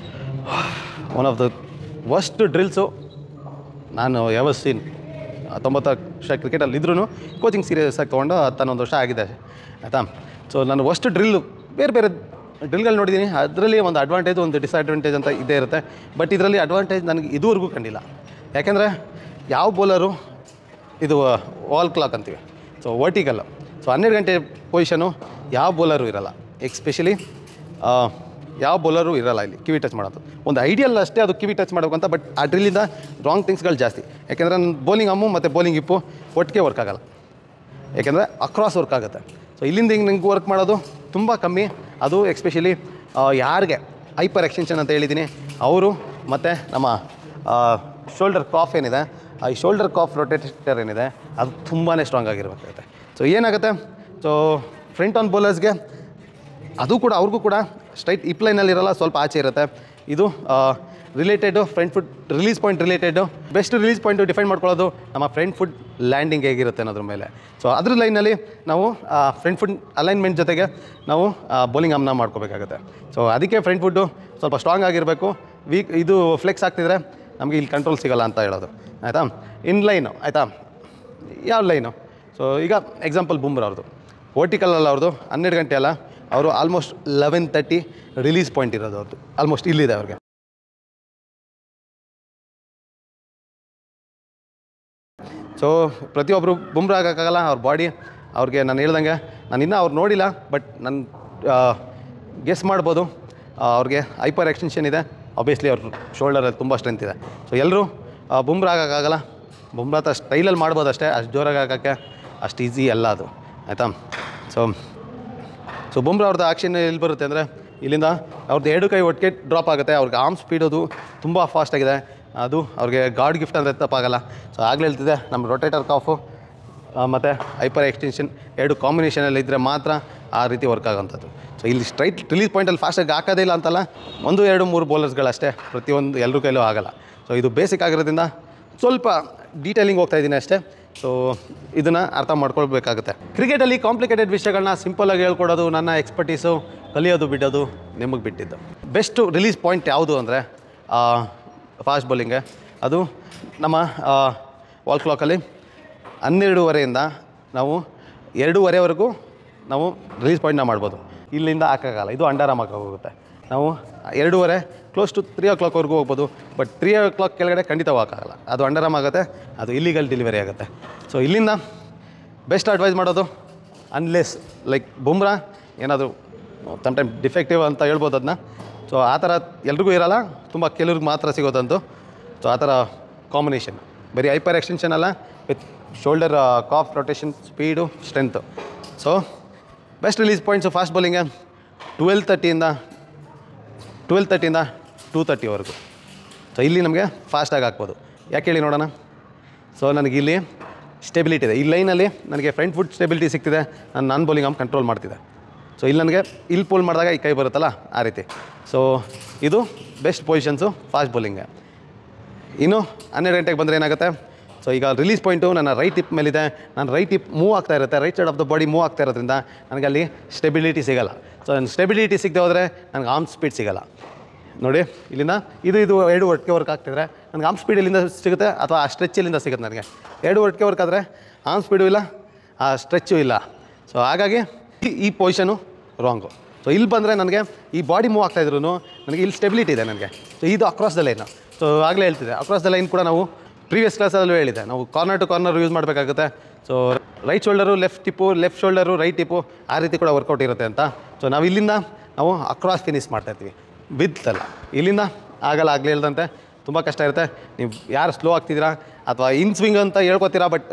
ಒನ್ ಆಫ್ ದ ವರ್ಸ್ಟ್ ಡ್ರಿಲ್ಸು ನಾನು ಯಾವತ್ತು ಸೀನ್. 90 ವರ್ಷ ಕ್ರಿಕೆಟಲ್ಲಿ ಇದ್ರೂ ಕೋಚಿಂಗ್ ಸೀರಿಯಸ್ ಆಗಿ ತೊಗೊಂಡು 11 ವರ್ಷ ಆಗಿದೆ ಆಯಿತಾ. ಸೊ ನಾನು ವರ್ಸ್ಟ್ ಡ್ರಿಲ್ಲು ಬೇರೆ ಡ್ರಿಲ್ಗಳು ನೋಡಿದ್ದೀನಿ. ಅದರಲ್ಲಿ ಒಂದು ಅಡ್ವಾಂಟೇಜ್ ಒಂದು ಡಿಸ್ಅಡ್ವಾಂಟೇಜ್ ಅಂತ ಇದ್ದೇ ಇರುತ್ತೆ. ಬಟ್ ಇದರಲ್ಲಿ ಅಡ್ವಾಂಟೇಜ್ ನನಗೆ ಇದುವರೆಗೂ ಕಂಡಿಲ್ಲ. ಯಾಕೆಂದರೆ ಯಾವ ಬೌಲರು ಇದು ವಾಲ್ ಕ್ಲಾಕ್ ಅಂತೀವಿ, ಸೊ ವರ್ಟಿಕಲ್ಲು. ಸೊ 12 ಗಂಟೆ ಪೊಸಿಷನು ಯಾವ ಬೌಲರು ಇರೋಲ್ಲ. ಎಕ್ಸ್ಪೆಷಲಿ ಯಾವ ಬೌಲರು ಇರೋಲ್ಲ ಇಲ್ಲಿ ಕಿವಿ ಟಚ್ ಮಾಡೋದು. ಒಂದು ಐಡಿಯಲ್ ಅಷ್ಟೇ ಅದು ಕಿವಿ ಟಚ್ ಮಾಡಬೇಕು ಅಂತ. ಬಟ್ ಆ ಡ್ರಿಲ್ಲಿಂದ ರಾಂಗ್ ಥಿಂಗ್ಸ್ಗಳು ಜಾಸ್ತಿ. ಯಾಕೆಂದರೆ ನನ್ನ ಬೌಲಿಂಗ್ ಆರ್ಮು ಮತ್ತು ಬೌಲಿಂಗ್ ಹಿಪ್ಪು ಒಟ್ಟಿಗೆ ವರ್ಕ್ ಆಗೋಲ್ಲ. ಯಾಕೆಂದರೆ ಅಕ್ರಾಸ್ ವರ್ಕ್ ಆಗುತ್ತೆ. ಸೊ ಇಲ್ಲಿಂದ ಹಿಂಗೆ ನಂಗೆ ವರ್ಕ್ ಮಾಡೋದು ತುಂಬ ಕಮ್ಮಿ. ಅದು ಎಕ್ಸ್ಪೆಷಲಿ ಯಾರಿಗೆ ಹೈಪರ್ ಎಕ್ಸ್ಟೆನ್ಷನ್ ಅಂತ ಹೇಳಿದ್ದೀನಿ ಅವರು, ಮತ್ತು ನಮ್ಮ ಶೋಲ್ಡರ್ ಕಾಫ್ ಏನಿದೆ, ಈ ಶೋಲ್ಡರ್ ಕಾಫ್ ರೊಟೇಟರ್ ಏನಿದೆ ಅದು ತುಂಬಾ ಸ್ಟ್ರಾಂಗ್ ಆಗಿರಬೇಕಾಗುತ್ತೆ. ಸೊ ಏನಾಗುತ್ತೆ, ಸೊ ಫ್ರಂಟ್ ಆನ್ ಬೌಲರ್ಸ್ಗೆ ಅದು ಕೂಡ ಅವ್ರಿಗೂ ಕೂಡ ಸ್ಟ್ರೈಟ್ ಹಿಪ್ ಲೈನಲ್ಲಿರಲ್ಲ, ಸ್ವಲ್ಪ ಆಚೆ ಇರುತ್ತೆ. ಇದು related front foot release point related. Best release point define ಮಾಡ್ಕೊಳ್ಳೋದು ನಮ್ಮ ಫ್ರಂಟ್ ಫುಟ್ ಲ್ಯಾಂಡಿಂಗ್ ಹೇಗಿರುತ್ತೆ ಅನ್ನೋದ್ರ ಮೇಲೆ. ಸೊ ಅದ್ರ ಲೈನಲ್ಲಿ ನಾವು ಫ್ರಂಟ್ ಫುಟ್ ಅಲೈನ್ಮೆಂಟ್ ಜೊತೆಗೆ ನಾವು ಬೌಲಿಂಗ್ ಆರ್ಮ್ನ ಮಾಡ್ಕೋಬೇಕಾಗುತ್ತೆ. ಸೊ ಅದಕ್ಕೆ ಫ್ರಂಟ್ ಫುಟ್ಟು ಸ್ವಲ್ಪ ಸ್ಟ್ರಾಂಗ್ ಆಗಿರಬೇಕು. ಇದು ಫ್ಲೆಕ್ಸ್ ಆಗ್ತಿದ್ರೆ ನಮಗೆ ಇಲ್ಲಿ ಕಂಟ್ರೋಲ್ ಸಿಗೋಲ್ಲ ಅಂತ ಹೇಳೋದು ಆಯಿತಾ. ಇನ್ ಲೈನು ಆಯಿತಾ, ಯಾವ ಲೈನು? ಸೊ ಈಗ ಎಕ್ಸಾಂಪಲ್ ಬುಮ್ರಾ ಅವ್ರದ್ದು ವರ್ಟಿಕಲಲ್ಲ, ಅವ್ರದ್ದು 12 ಗಂಟೆ ಅಲ್ಲ, ಅವರು ಆಲ್ಮೋಸ್ಟ್ 11:30 ರಿಲೀಸ್ ಪಾಯಿಂಟ್ ಇರೋದು ಅವ್ರದ್ದು, ಆಲ್ಮೋಸ್ಟ್ ಇಲ್ಲಿದೆ ಅವ್ರಿಗೆ. ಸೊ ಪ್ರತಿಯೊಬ್ಬರು ಬುಮ್ರಾ ಆಗೋಕ್ಕಾಗಲ್ಲ. ಅವ್ರ ಬಾಡಿ ಅವ್ರಿಗೆ ನಾನು ಹೇಳ್ದಂಗೆ, ನಾನು ಇನ್ನೂ ಅವ್ರು ನೋಡಿಲ್ಲ, ಬಟ್ ನಾನು ಗೆಸ್ ಮಾಡ್ಬೋದು. ಅವ್ರಿಗೆ ಹೈಪರ್ ಎಕ್ಸ್ಟೆನ್ಷನ್ ಇದೆ. ಆಬ್ವಿಯಸ್ಲಿ ಅವ್ರ ಶೋಲ್ಡರಲ್ಲಿ ತುಂಬ ಸ್ಟ್ರೆಂತ್ ಇದೆ. ಸೊ ಎಲ್ಲರೂ ಬುಮ್ರಾ ಆಗೋಕ್ಕಾಗಲ್ಲ. ಬುಮ್ರಾ ತ ಸ್ಟೈಲಲ್ಲಿ ಮಾಡ್ಬೋದು ಅಷ್ಟೇ, ಅಷ್ಟು ಜೋರಾಗಿ ಆಗೋಕ್ಕೆ ಅಷ್ಟು ಈಸಿ ಅಲ್ಲ ಅದು ಆಯಿತಾ. ಸೊ ಬುಮ್ರಾ ಅವ್ರದ್ದು ಆ್ಯಕ್ಷನ್ ಎಲ್ಲಿ ಬರುತ್ತೆ ಅಂದರೆ, ಇಲ್ಲಿಂದ ಅವ್ರದ್ದು 2 ಕೈ ಒಟ್ಟಿಗೆ ಡ್ರಾಪ್ ಆಗುತ್ತೆ. ಅವ್ರಿಗೆ ಆರ್ಮ್ ಸ್ಪೀಡ್ ಅದು ತುಂಬ ಫಾಸ್ಟಾಗಿದೆ. ಅದು ಅವ್ರಿಗೆ ಗಾಡ್ ಗಿಫ್ಟ್ ಅಂದರೆ ತಪ್ಪಾಗಲ್ಲ. ಸೊ ಆಗಲೇ ಹೇಳ್ತಿದ್ದೆ, ನಮ್ಮ ರೊಟೇಟರ್ ಕಾಫು ಮತ್ತು ಹೈಪರ್ ಎಕ್ಸ್ಟೆನ್ಷನ್ 2 ಕಾಂಬಿನೇಷನಲ್ಲಿ ಇದ್ದರೆ ಮಾತ್ರ ಆ ರೀತಿ ವರ್ಕ್ ಆಗೋಂಥದ್ದು. ಸೊ ಇಲ್ಲಿ ಸ್ಟ್ರೈಟ್ ರಿಲೀಸ್ ಪಾಯಿಂಟಲ್ಲಿ ಫಾಸ್ಟಾಗಿ ಹಾಕೋದೇ ಇಲ್ಲ ಅಂತಲ್ಲ, 1, 2, 3 ಬೌಲರ್ಸ್ಗಳಷ್ಟೇ, ಪ್ರತಿಯೊಂದು ಎಲ್ಲರ ಕೈಲೂ ಆಗೋಲ್ಲ. ಸೊ ಇದು ಬೇಸಿಕ್ ಆಗಿರೋದ್ರಿಂದ ಸ್ವಲ್ಪ ಡೀಟೇಲಿಂಗ್ ಹೋಗ್ತಾ ಇದ್ದೀನಿ ಅಷ್ಟೇ. ಸೊ ಇದನ್ನು ಅರ್ಥ ಮಾಡ್ಕೊಳ್ಬೇಕಾಗುತ್ತೆ. ಕ್ರಿಕೆಟಲ್ಲಿ ಕಾಂಪ್ಲಿಕೇಟೆಡ್ ವಿಷಯಗಳನ್ನ ಸಿಂಪಲಾಗಿ ಹೇಳ್ಕೊಡೋದು ನನ್ನ ಎಕ್ಸ್ಪರ್ಟೀಸು, ಕಲಿಯೋದು ಬಿಡೋದು ನಿಮಗೆ ಬಿಟ್ಟಿದ್ದು. ಬೆಸ್ಟು ರಿಲೀಸ್ ಪಾಯಿಂಟ್ ಯಾವುದು ಅಂದರೆ ಫಾಸ್ಟ್ ಬೌಲಿಂಗ್ಗೆ, ಅದು ನಮ್ಮ ವಾಲ್ ಕ್ಲಾಕಲ್ಲಿ 12:30 ನಾವು 2:30ವರೆಗೂ ನಾವು ರಿಲೀಸ್ ಪಾಯಿಂಟ್ನ ಮಾಡ್ಬೋದು. ಇಲ್ಲಿಂದ ಹಾಕೋಕ್ಕಾಗಲ್ಲ, ಇದು ಅಂಡರ್ ಆರ್ಮ್ ಹೋಗುತ್ತೆ. ನಾವು 2:30 ಕ್ಲೋಸ್ ಟು 3 o'clockವರೆಗೂ ಹೋಗ್ಬೋದು. ಬಟ್ 3 o'clock ಕೆಳಗಡೆ ಖಂಡಿತ ಹೋಗೋಕ್ಕಾಗಲ್ಲ, ಅದು ಅಂಡರ್ ಆರ್ಮ್ ಆಗುತ್ತೆ, ಅದು ಇಲ್ಲಿಗಲ್ ಡೆಲಿವರಿ ಆಗುತ್ತೆ. ಸೊ ಇಲ್ಲಿಂದ ಬೆಸ್ಟ್ ಅಡ್ವೈಸ್ ಮಾಡೋದು, ಅನ್ಲೆಸ್ ಲೈಕ್ ಬುಮ್ರಾ ಏನಾದರೂ ಸಮ್ಟೈಮ್ ಡಿಫೆಕ್ಟಿವ್ ಅಂತ ಹೇಳ್ಬೋದು ಅದನ್ನ. ಸೊ ಆ ಥರ ಎಲ್ರಿಗೂ ಇರೋಲ್ಲ, ತುಂಬ ಕೆಲವ್ರಿಗೆ ಮಾತ್ರ ಸಿಗೋದಂತು. ಸೊ ಆ ಥರ ಕಾಂಬಿನೇಷನ್, ಬರೀ ಹೈಪರ್ ಎಕ್ಸ್ಟೆನ್ಷನ್ ಅಲ್ಲ, with shoulder calf rotation, speed, strength. So best release points fast ಬೌಲಿಂಗೆ 12:30 2:30ವರೆಗೂ. ಸೊ ಇಲ್ಲಿ ನಮಗೆ ಫಾಸ್ಟಾಗಿ ಹಾಕ್ಬೋದು. ಯಾಕೆ ಹೇಳಿ ನೋಡೋಣ. ಸೊ ನನಗೆ ಇಲ್ಲಿ ಸ್ಟೆಬಿಲಿಟಿ ಇದೆ, ಈ ಲೈನಲ್ಲಿ ನನಗೆ ಫ್ರಂಟ್ ಫುಟ್ ಸ್ಟೆಬಿಲಿಟಿ ಸಿಗ್ತಿದೆ, ನಾನು ಬೌಲಿಂಗ್ ಆಮ್ ಕಂಟ್ರೋಲ್ ಮಾಡ್ತಿದ್ದೆ. ಸೊ ಇಲ್ಲಿ ನನಗೆ ಇಲ್ಲಿ ಪೂಲ್ ಮಾಡಿದಾಗ ಈ ಕೈ ಬರುತ್ತಲ್ಲ ಆ ರೀತಿ. ಸೊ ಇದು ಬೆಸ್ಟ್ ಪೊಸಿಷನ್ಸು ಫಾಸ್ಟ್ ಬೌಲಿಂಗ್ಗೆ. ಇನ್ನು 12 ಗಂಟೆಗೆ ಬಂದರೆ ಏನಾಗುತ್ತೆ, ಸೊ ಈಗ ರಿಲೀಸ್ ಪಾಯಿಂಟು ನನ್ನ ರೈಟ್ ಟಿಪ್ ಮೇಲಿದೆ, ನಾನು ರೈಟ್ ಟಿಪ್ ಮೂವ್ ಆಗ್ತಾ ಇರುತ್ತೆ, right side of the body move ಆಗ್ತಾ ಇರೋದ್ರಿಂದ ನನಗೆ ಅಲ್ಲಿ ಸ್ಟೆಬಿಲಿಟಿ ಸಿಗೋಲ್ಲ. ಸೊ ನನ್ನ ಸ್ಟೆಬಿಲಿಟಿ ಸಿಗದೆ ಹೋದರೆ ನನಗೆ ಆರ್ಮ್ ಸ್ಪೀಡ್ ಸಿಗೋಲ್ಲ. ನೋಡಿ ಇಲ್ಲಿಂದ ಇದು 2 ಒಟ್ಟಿಗೆ ವರ್ಕ್ ಆಗ್ತಿದ್ರೆ ನನಗೆ ಆರ್ಮ್ ಸ್ಪೀಡ್ ಇಲ್ಲಿಂದ ಸಿಗುತ್ತೆ, ಅಥವಾ ಆ ಸ್ಟ್ರೆಚ್ ಇಲ್ಲಿಂದ ಸಿಗುತ್ತೆ. ನನಗೆ 2 ಒಟ್ಟಿಗೆ ವರ್ಕ್ ಆದರೆ ಆರ್ಮ್ ಸ್ಪೀಡು ಇಲ್ಲ, ಆ ಸ್ಟ್ರೆಚ್ಚು ಇಲ್ಲ. ಸೊ ಹಾಗಾಗಿ ಈ ಪೊಸಿಷನು ರಾಂಗು. ಸೊ ಇಲ್ಲಿ ಬಂದರೆ ನನಗೆ ಈ ಬಾಡಿ ಮೂವ್ ಆಗ್ತಾಯಿದ್ರು ನನಗೆ ಇಲ್ಲಿ ಸ್ಟೆಬಿಲಿಟಿ ಇದೆ ನನಗೆ. ಸೊ ಇದು ಅಕ್ರಾಸ್ ದ ಲೈನು. ಸೊ ಆಗಲೇ ಹೇಳ್ತಿದ್ದೆ, ಅಕ್ರಾಸ್ ದ ಲೈನ್ ಕೂಡ ನಾವು ಪ್ರೀವಿಯಸ್ ಕ್ಲಾಸಲ್ಲೂ ಹೇಳಿದೆ, ನಾವು ಕಾರ್ನರ್ ಟು ಕಾರ್ನರ್ ಯೂಸ್ ಮಾಡಬೇಕಾಗುತ್ತೆ. So right shoulder left Tipu, left shoulder right Tipu, ಆ ರೀತಿ ಕೂಡ ವರ್ಕೌಟ್ ಇರುತ್ತೆ ಅಂತ. ಸೊ ನಾವು ಇಲ್ಲಿಂದ ನಾವು ಅಕ್ರಾಸ್ ಫಿನಿಶ್ ಮಾಡ್ತಾಯಿರ್ತೀವಿ, ಬಿದ್ದಲ್ಲ. ಇಲ್ಲಿಂದ ಆಗಲೇ ಹೇಳ್ದಂತೆ ತುಂಬ ಕಷ್ಟ ಇರುತ್ತೆ. ನೀವು ಯಾರು ಸ್ಲೋ ಆಗ್ತಿದ್ದೀರಾ ಅಥವಾ ಇನ್ ಸ್ವಿಂಗ್ ಅಂತ ಹೇಳ್ಕೊತೀರಾ, ಬಟ್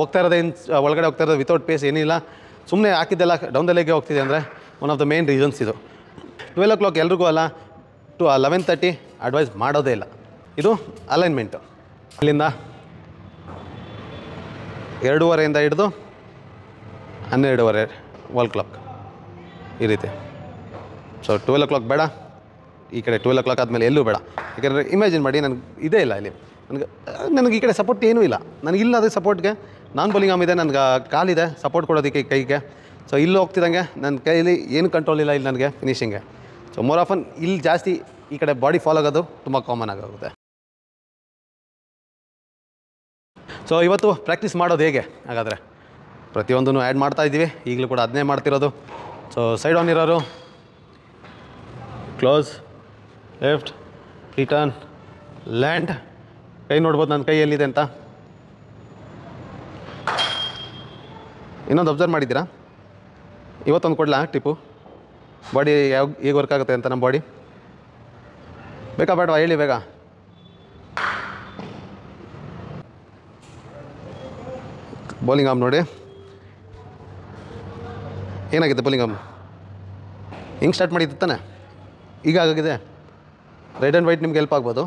ಹೋಗ್ತಾ ಇರೋದೇ ಒಳಗಡೆ ಹೋಗ್ತಾ ಇರೋದು ವಿತೌಟ್ ಪೇಸ್ ಏನಿಲ್ಲ, ಸುಮ್ಮನೆ ಹಾಕಿದ್ದೆಲ್ಲ ಡೌನ್ ದ ಲೆಗ್ಗೆ ಹೋಗ್ತಿದೆ ಅಂದರೆ one of the main reasons ಇದು. 12 o'clock ಎಲ್ರಿಗೂ ಅಲ್ಲ, 11:30 ಅಡ್ವೈಸ್ ಮಾಡೋದೇ ಇಲ್ಲ. ಇದು ಅಲೈನ್ಮೆಂಟು. ಇಲ್ಲಿಂದ 2:30 ಹಿಡಿದು 12:30 ವರ್ಲ್ಡ್ ಕ್ಲಾಕ್ ಈ ರೀತಿ. ಸೊ 12 o'clock ಬೇಡ, ಈ ಕಡೆ 12 o'clock ಆದಮೇಲೆ ಎಲ್ಲೂ ಬೇಡ. ಯಾಕೆಂದರೆ ಇಮ್ಯಾಜಿನ್ ಮಾಡಿ, ನನಗೆ ಇದೇ ಇಲ್ಲ ಇಲ್ಲಿ, ನನಗೆ ಈ ಕಡೆ ಸಪೋರ್ಟ್ ಏನೂ ಇಲ್ಲ. ನನಗಿಲ್ಲ ಅದೇ ಸಪೋರ್ಟ್ಗೆ ನಾನು ಬೌಲಿಂಗ್ ಆಮ್ ಇದೆ, ನನಗೆ ಕಾಲಿದೆ ಸಪೋರ್ಟ್ ಕೊಡೋದಕ್ಕೆ ಕೈಗೆ. ಸೊ ಇಲ್ಲಿ ಹೋಗ್ತಿದ್ದಂಗೆ ನನ್ನ ಕೈಯಲ್ಲಿ ಏನು ಕಂಟ್ರೋಲ್ ಇಲ್ಲ ಇಲ್ಲಿ ನನಗೆ ಫಿನಿಷಿಂಗೆ. ಸೊ ಮೋರ್ ಆಫನ್ ಇಲ್ಲಿ ಜಾಸ್ತಿ ಈ ಕಡೆ ಬಾಡಿ ಫಾಲ್ ಆಗೋದು ತುಂಬ ಕಾಮನ್ ಆಗುತ್ತೆ. ಸೊ ಇವತ್ತು ಪ್ರಾಕ್ಟೀಸ್ ಮಾಡೋದು ಹೇಗೆ ಹಾಗಾದರೆ, ಪ್ರತಿಯೊಂದೂ ಆ್ಯಡ್ ಮಾಡ್ತಾಯಿದ್ದೀವಿ, ಈಗಲೂ ಕೂಡ ಅದನ್ನೇ ಮಾಡ್ತಿರೋದು. ಸೊ ಸೈಡ್ ಆನ್ ಇರೋರು ಕ್ಲೋಸ್, ಲೆಫ್ಟ್, ರಿಟರ್ನ್, ಲ್ಯಾಂಡ್. ಕೈ ನೋಡ್ಬೋದು ನನ್ನ ಕೈ ಎಲ್ಲಿದೆ ಅಂತ. ಇನ್ನೊಂದು ಅಬ್ಸರ್ವ್ ಮಾಡಿದ್ದೀರಾ, ಇವತ್ತೊಂದು ಕೊಡಲಾ ಟಿಪ್ಪು, ಬಾಡಿ ಹೇಗೆ ವರ್ಕ್ ಆಗುತ್ತೆ ಅಂತ ನಮ್ಮ ಬಾಡಿ. ಬೇಕಾ ಬೇಡವಾ ಹೇಳಿ ಬೇಗ. ಬೌಲಿಂಗ್ ಆಮ್ ನೋಡಿ ಏನಾಗಿದೆ, ಬೌಲಿಂಗ್ ಆಮ್ ಹಿಂಗೆ ಸ್ಟಾರ್ಟ್ ಮಾಡಿದ್ದು ತಾನೆ, ಈಗ ಆಗಿದೆ. ರೆಡ್ ಆ್ಯಂಡ್ ವೈಟ್ ನಿಮ್ಗೆ ಹೆಲ್ಪ್ ಆಗ್ಬೋದು.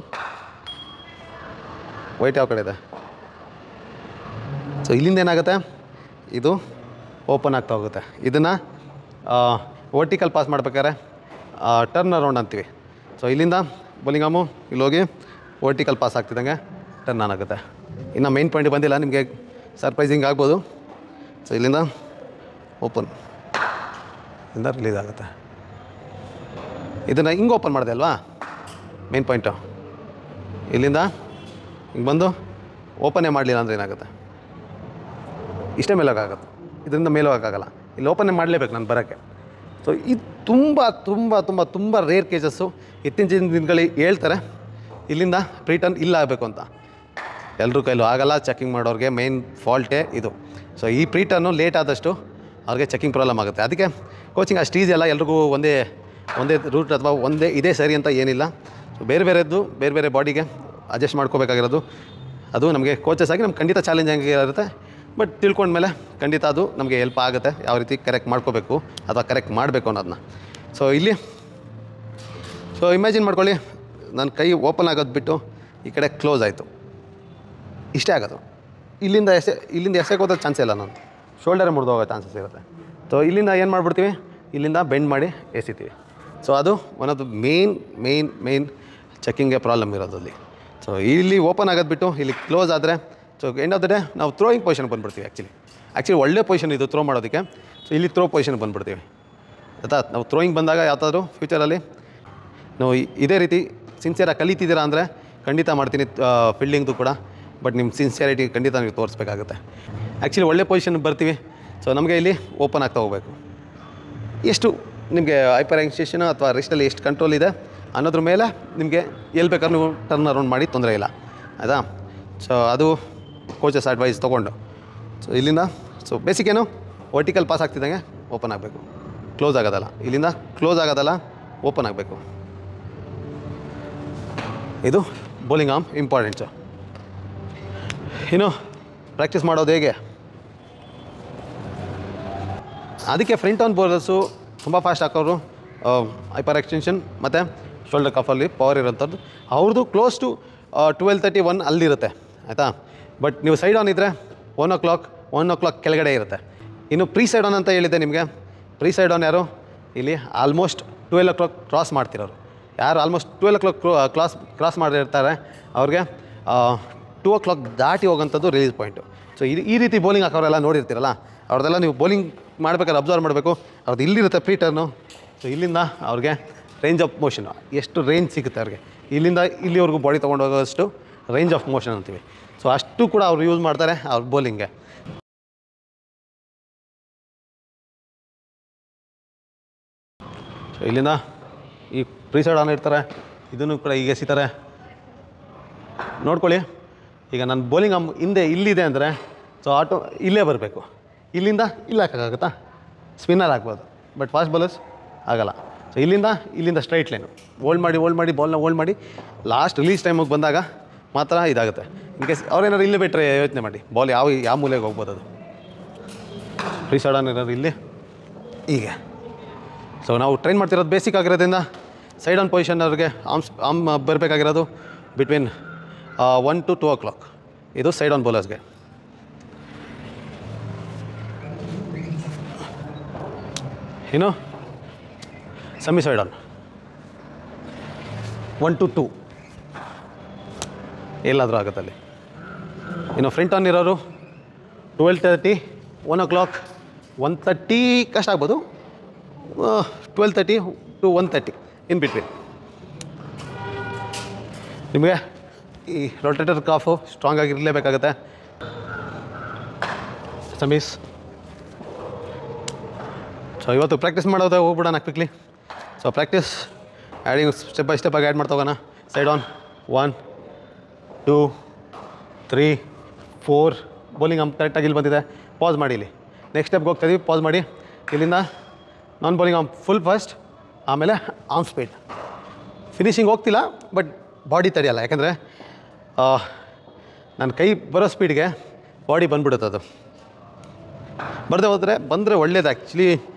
ವೈಟ್ ಯಾವ ಕಡೆ ಇದೆ. ಸೊ ಇಲ್ಲಿಂದ ಏನಾಗುತ್ತೆ, ಇದು ಓಪನ್ ಆಗ್ತಾ ಹೋಗುತ್ತೆ. ಇದನ್ನು ವರ್ಟಿಕಲ್ ಪಾಸ್ ಮಾಡ್ಬೇಕಾದ್ರೆ ಟರ್ನ್ ಅರೌಂಡ್ ಅಂತೀವಿ. ಸೊ ಇಲ್ಲಿಂದ ಬೌಲಿಂಗ್ ಆಮು ಇಲ್ಲಿ ಹೋಗಿ ವರ್ಟಿಕಲ್ ಪಾಸ್ ಆಗ್ತಿದ್ದಂಗೆ ಟರ್ನ್ ಆನ್ ಆಗುತ್ತೆ. ಇನ್ನು ಮೈನ್ ಪಾಯಿಂಟ್ ಬಂದಿಲ್ಲ, ನಿಮಗೆ ಸರ್ಪ್ರೈಸಿಂಗ್ ಆಗ್ಬೋದು. ಸೊ ಇಲ್ಲಿಂದ ಓಪನ್, ಇಂದ ರಿಲೀಸ್ ಆಗುತ್ತೆ. ಇದನ್ನು ಹಿಂಗೆ ಓಪನ್ ಮಾಡಿದೆ ಅಲ್ವಾ ಮೇನ್ ಪಾಯಿಂಟು, ಇಲ್ಲಿಂದ ಹಿಂಗೆ ಬಂದು ಓಪನ್ನೇ ಮಾಡಲಿಲ್ಲ ಅಂದರೆ ಏನಾಗುತ್ತೆ, ಇಷ್ಟೇ ಮೇಲೆ ಹೋಗೋಕ್ಕಾಗತ್ತೆ, ಇದರಿಂದ ಮೇಲೆ ಹೋಗೋಕ್ಕಾಗಲ್ಲ. ಇಲ್ಲಿ ಓಪನ್ನೇ ಮಾಡಲೇಬೇಕು ನಾನು ಬರೋಕ್ಕೆ. ಸೊ ಇದು ತುಂಬ ತುಂಬ ತುಂಬ ತುಂಬ ರೇರ್ ಕೇಸಸ್ಸು. ಇತ್ತೀಚಿನ ದಿನಗಳಿಗೆ ಹೇಳ್ತಾರೆ ಇಲ್ಲಿಂದ ಪ್ರೀಟರ್ನ್ ಇಲ್ಲ ಆಗಬೇಕು ಅಂತ, ಎಲ್ಲರೂ ಕೈಲೂ ಆಗಲ್ಲ. ಚೆಕಿಂಗ್ ಮಾಡೋರಿಗೆ ಮೇನ್ ಫಾಲ್ಟೇ ಇದು. ಸೊ ಈ ಪ್ರೀಟರ್ನು ಲೇಟ್ ಆದಷ್ಟು ಅವ್ರಿಗೆ ಚೆಕಿಂಗ್ ಪ್ರಾಬ್ಲಮ್ ಆಗುತ್ತೆ. ಅದಕ್ಕೆ ಕೋಚಿಂಗ್ ಅಷ್ಟು ಈಸಿ ಅಲ್ಲ, ಎಲ್ರಿಗೂ ಒಂದೇ ರೂಟ್ ಅಥವಾ ಒಂದೇ ಇದೇ ಸರಿ ಅಂತ ಏನಿಲ್ಲ. ಸೊ ಬೇರೆ ಬೇರೆ ಬಾಡಿಗೆ ಅಡ್ಜಸ್ಟ್ ಮಾಡ್ಕೋಬೇಕಾಗಿರೋದು. ಅದು ನಮಗೆ ಕೋಚಸ್ ಆಗಿ ನಮ್ಗೆ ಖಂಡಿತ ಚಾಲೆಂಜಿಂಗ್ ಇರುತ್ತೆ. ಬಟ್ ತಿಳ್ಕೊಂಡ್ಮೇಲೆ ಖಂಡಿತ ಅದು ನಮಗೆ ಹೆಲ್ಪ್ ಆಗುತ್ತೆ, ಯಾವ ರೀತಿ ಕರೆಕ್ಟ್ ಮಾಡ್ಕೋಬೇಕು ಅಥವಾ ಕರೆಕ್ಟ್ ಮಾಡಬೇಕು ಅನ್ನೋದನ್ನ. ಸೊ ಇಲ್ಲಿ ಇಮ್ಯಾಜಿನ್ ಮಾಡ್ಕೊಳ್ಳಿ, ನನ್ನ ಕೈ ಓಪನ್ ಆಗೋದು ಬಿಟ್ಟು ಈ ಕಡೆ ಕ್ಲೋಸ್ ಆಯಿತು, ಇಷ್ಟೇ ಆಗೋದು. ಇಲ್ಲಿಂದ ಎಸೆಗೆ ಹೋದ ಚಾನ್ಸೇ ಇಲ್ಲ, ನಾನು ಶೋಲ್ಡರೇ ಮುರಿದು ಹೋಗೋ ಚಾನ್ಸಸ್ ಇರುತ್ತೆ. ಸೊ ಇಲ್ಲಿಂದ ಏನು ಮಾಡಿಬಿಡ್ತೀವಿ, ಇಲ್ಲಿಂದ ಬೆಂಡ್ ಮಾಡಿ ಎಸಿತೀವಿ. ಸೊ ಅದು ಒನ್ ಆಫ್ ದ ಮೇನ್ ಚೆಕ್ಕಿಂಗ್ಗೆ ಪ್ರಾಬ್ಲಮ್ ಇರೋದಲ್ಲಿ. ಸೊ ಇಲ್ಲಿ ಓಪನ್ ಆಗೋದು ಬಿಟ್ಟು ಇಲ್ಲಿ ಕ್ಲೋಸ್ ಆದರೆ, so end of the day ನಾವು ಥ್ರೋಯಿಂಗ್ ಪೊಸಿಷನ್ ಬಂದುಬಿಡ್ತೀವಿ. ಆ್ಯಕ್ಚುಲಿ ಒಳ್ಳೆ ಪೊಸಿಷನ್ ಇದು ಥ್ರೋ ಮಾಡೋದಕ್ಕೆ. ಸೊ ಇಲ್ಲಿ ಥ್ರೋ ಪೊಸಿಷನ್ ಬಂದುಬಿಡ್ತೀವಿ. ಆಯಿತಾ, ನಾವು ಥ್ರೋಯಿಂಗ್ ಬಂದಾಗ ಯಾವುದಾದ್ರೂ ಫ್ಯೂಚರಲ್ಲಿ ನಾವು ಇದೇ ರೀತಿ ಸಿನ್ಸಿಯರಾಗಿ ಕಲಿತಿದ್ದೀರಾ ಅಂದರೆ ಖಂಡಿತ ಮಾಡ್ತೀನಿ ಫೀಲ್ಡಿಂಗ್ದು ಕೂಡ. ಬಟ್ ನಿಮ್ಮ ಸಿನ್ಸಿಯಾರಿಟಿ ಖಂಡಿತ ನೀವು ತೋರಿಸ್ಬೇಕಾಗುತ್ತೆ. ಆ್ಯಕ್ಚುಲಿ ಒಳ್ಳೆ ಪೊಸಿಷನ್ ಬರ್ತೀವಿ. ಸೊ ನಮಗೆ ಇಲ್ಲಿ ಓಪನ್ ಆಗ್ತಾ ಹೋಗಬೇಕು. ಎಷ್ಟು ನಿಮಗೆ ಹೈಪರ್ ಎಕ್ಸ್ಟೆನ್ಷನ್ ಅಥವಾ ರಿಸ್ಟಲ್ಲಿ ಎಷ್ಟು ಕಂಟ್ರೋಲ್ ಇದೆ ಅನ್ನೋದ್ರ ಮೇಲೆ ನಿಮಗೆ ಎಲ್ಲಿ ಬೇಕಾದ್ರೂ ನೀವು ಟರ್ನ್ ಅರೌಂಡ್ ಮಾಡಿ ತೊಂದರೆ ಇಲ್ಲ, ಆಯಿತಾ. ಸೊ ಅದು ಕೋಚಸ್ ಅಡ್ವೈಸ್ ತೊಗೊಂಡು. ಸೊ ಇಲ್ಲಿಂದ ಬೇಸಿಕ್ ಏನು, ವರ್ಟಿಕಲ್ ಪಾಸ್ ಆಗ್ತಿದ್ದಂಗೆ ಓಪನ್ ಆಗಬೇಕು, ಕ್ಲೋಸ್ ಆಗೋದಲ್ಲ. ಇಲ್ಲಿಂದ ಕ್ಲೋಸ್ ಆಗೋದಲ್ಲ, ಓಪನ್ ಆಗಬೇಕು. ಇದು ಬೌಲಿಂಗ್ ಆರ್ಮ್ ಇಂಪಾರ್ಟೆಂಟ್ಸು. ಇನ್ನು ಪ್ರಾಕ್ಟೀಸ್ ಮಾಡೋದು ಹೇಗೆ, ಅದಕ್ಕೆ ಫ್ರಂಟ್ ಆನ್ ಬೌಲರ್ಸು ತುಂಬ ಫಾಸ್ಟ್ ಹಾಕೋರು, ಹೈಪರ್ ಎಕ್ಸ್ಟೆನ್ಷನ್ ಮತ್ತು ಶೋಲ್ಡರ್ ಕಫಲ್ಲಿ ಪವರ್ ಇರೋಂಥದ್ದು. ಅವ್ರದ್ದು ಕ್ಲೋಸ್ ಟು 12:30 1 ಅಲ್ಲಿರುತ್ತೆ ಆಯಿತಾ. ಬಟ್ ನೀವು ಸೈಡ್ ಆನ್ ಇದ್ದರೆ 1 o'clock ಕೆಳಗಡೆ ಇರುತ್ತೆ. ಇನ್ನು ಪ್ರೀ ಸೈಡ್ ಆನ್ ಅಂತ ಹೇಳಿದ್ದೆ ನಿಮಗೆ. ಪ್ರೀ ಸೈಡ್ ಆನ್ ಯಾರು ಇಲ್ಲಿ ಆಲ್ಮೋಸ್ಟ್ 12 o'clock ಕ್ರಾಸ್ ಮಾಡ್ತಿರೋರು. ಯಾರು ಆಲ್ಮೋಸ್ಟ್ 12 o'clock ಕ್ರಾಸ್ ಮಾಡಿರ್ತಾರೆ ಅವ್ರಿಗೆ 2 o'clock ದಾಟಿ ಹೋಗೋಂಥದ್ದು ರಿಲೀಸ್ ಪಾಯಿಂಟು. ಸೊ ಈ ರೀತಿ ಬೌಲಿಂಗ್ ಹಾಕೋರೆಲ್ಲ ನೋಡಿರ್ತೀರಲ್ಲ, ಅವ್ರದ್ದೆಲ್ಲ ನೀವು ಬೌಲಿಂಗ್ ಮಾಡಬೇಕಾದ್ರೆ ಅಬ್ಸರ್ವ್ ಮಾಡಬೇಕು. ಅವ್ರದ್ದು ಇಲ್ಲಿರುತ್ತೆ ಪ್ರೀ ಟರ್ನು. ಸೊ ಇಲ್ಲಿಂದ ಅವ್ರಿಗೆ ರೇಂಜ್ ಆಫ್ ಮೋಷನ್ ಎಷ್ಟು ರೇಂಜ್ ಸಿಗುತ್ತೆ ಅವ್ರಿಗೆ, ಇಲ್ಲಿಂದ ಇಲ್ಲಿವರೆಗೂ ಬಾಡಿ ತೊಗೊಂಡು ಹೋಗೋಷ್ಟು ರೇಂಜ್ ಆಫ್ ಮೋಷನ್ ಅಂತೀವಿ. ಸೊ ಅಷ್ಟು ಕೂಡ ಅವ್ರು ಯೂಸ್ ಮಾಡ್ತಾರೆ ಅವ್ರ ಬೌಲಿಂಗ್ಗೆ. ಸೊ ಇಲ್ಲಿಂದ ಈ ಪ್ರೀ ಸೈಡ್ ಆನ್ ಇರ್ತಾರೆ, ಇದನ್ನು ಕೂಡ ಈಗ ಎಸಿತಾರೆ. ನೋಡ್ಕೊಳ್ಳಿ, ಈಗ ನನ್ನ ಬೌಲಿಂಗ್ ಹಿಂದೆ ಇಲ್ಲಿದೆ ಅಂದರೆ ಸೊ ಆಟೋ ಇಲ್ಲೇ ಬರಬೇಕು. ಇಲ್ಲಿಂದ ಇಲ್ಲಿ ಹಾಕೋಕ್ಕಾಗುತ್ತಾ, ಸ್ಪಿನ್ನರ್ ಹಾಕ್ಬೋದು. ಬಟ್ ಫಾಸ್ಟ್ ಬೌಲರ್ಸ್ ಆಗೋಲ್ಲ. ಸೊ ಇಲ್ಲಿಂದ ಸ್ಟ್ರೈಟ್ ಲೈನು ಹೋಲ್ಡ್ ಮಾಡಿ ಬಾಲ್ನ ಹೋಲ್ಡ್ ಮಾಡಿ ಲಾಸ್ಟ್ ರಿಲೀಸ್ ಟೈಮಿಗೆ ಬಂದಾಗ ಮಾತ್ರ ಇದಾಗುತ್ತೆ. ಇನ್ ಕೇಸ್ ಅವ್ರೇನಾದ್ರು ಇಲ್ಲೇ ಬಿಟ್ಟರೆ ಯೋಚನೆ ಮಾಡಿ ಬಾಲ್ ಯಾವ ಮೂಲೆಗೆ ಹೋಗ್ಬೋದು. ಅದು ಪ್ರೀ ಸೈಡ್ ಆನ್ ಇರೋದು ಇಲ್ಲಿ ಹೀಗೆ. ಸೊ ನಾವು ಟ್ರೈನ್ ಮಾಡ್ತಿರೋದು ಬೇಸಿಕ್ ಆಗಿರೋದ್ರಿಂದ ಸೈಡ್ ಆನ್ ಪೊಸಿಷನ್ ಅವ್ರಿಗೆ ಆರ್ಮ್ ಬರಬೇಕಾಗಿರೋದು ಬಿಟ್ವೀನ್ 1 to 2 o'clock. ಇದು ಸೈಡ್ ಆನ್ ಬೌಲರ್ಸ್ಗೆ. ಇನ್ನು ಸೆಮಿ ಸೈಡ್ ಆನ್ 1 to 2 ಎಲ್ಲಾದರೂ ಆಗುತ್ತೆ ಅಲ್ಲಿ. ಇನ್ನು ಫ್ರಂಟ್ ಆನ್ ಇರೋರು 12:30 1 o'clock 1:30 ಕಷ್ಟ ಆಗ್ಬೋದು, 12:30 to 1:30 ಇನ್ ಬಿಟ್ವೀನ್. ನಿಮಗೆ ಈ ರೊಟೇಟರ್ ಕಾಫು ಸ್ಟ್ರಾಂಗ್ ಆಗಿರಲೇಬೇಕಾಗುತ್ತೆ. ಸಮೀಸ್. ಸೊ ಇವತ್ತು ಪ್ರಾಕ್ಟೀಸ್ ಮಾಡೋದು ಹೋಗ್ಬಿಡೋಣ quickly. So practice adding step by step ಆಗಿ ಆ್ಯಡ್ ಮಾಡ್ತಾ ಹೋಗೋಣ. ಸೈಡ್ ಆನ್ 1 2 3 4 ಬೌಲಿಂಗ್ ಆರ್ಮ್ ಕರೆಕ್ಟಾಗಿ ಇಲ್ಲಿ ಬಂದಿದೆ. ಪಾಸ್ ಮಾಡಿ, ಇಲ್ಲಿ ನೆಕ್ಸ್ಟ್ ಸ್ಟೆಪ್ಗೆ ಹೋಗ್ತಾಯಿದ್ದೀವಿ. ಪಾಸ್ ಮಾಡಿ, ಇಲ್ಲಿಂದ non bowling arm full first, ಆಮೇಲೆ ಆರ್ಮ್ ಸ್ಪೀಡ್. ಫಿನಿಶಿಂಗ್ ಹೋಗ್ತಿಲ್ಲ ಬಟ್ ಬಾಡಿ ತಡೆಯಲ್ಲ, ಯಾಕಂದರೆ ನನ್ನ ಕೈ ಬರೋ ಸ್ಪೀಡ್ಗೆ ಬಾಡಿ ಬಂದ್ಬಿಡುತ್ತೆ. ಅದು ಬಂದರೆ ಒಳ್ಳೇದು. ಆ್ಯಕ್ಚುಲಿ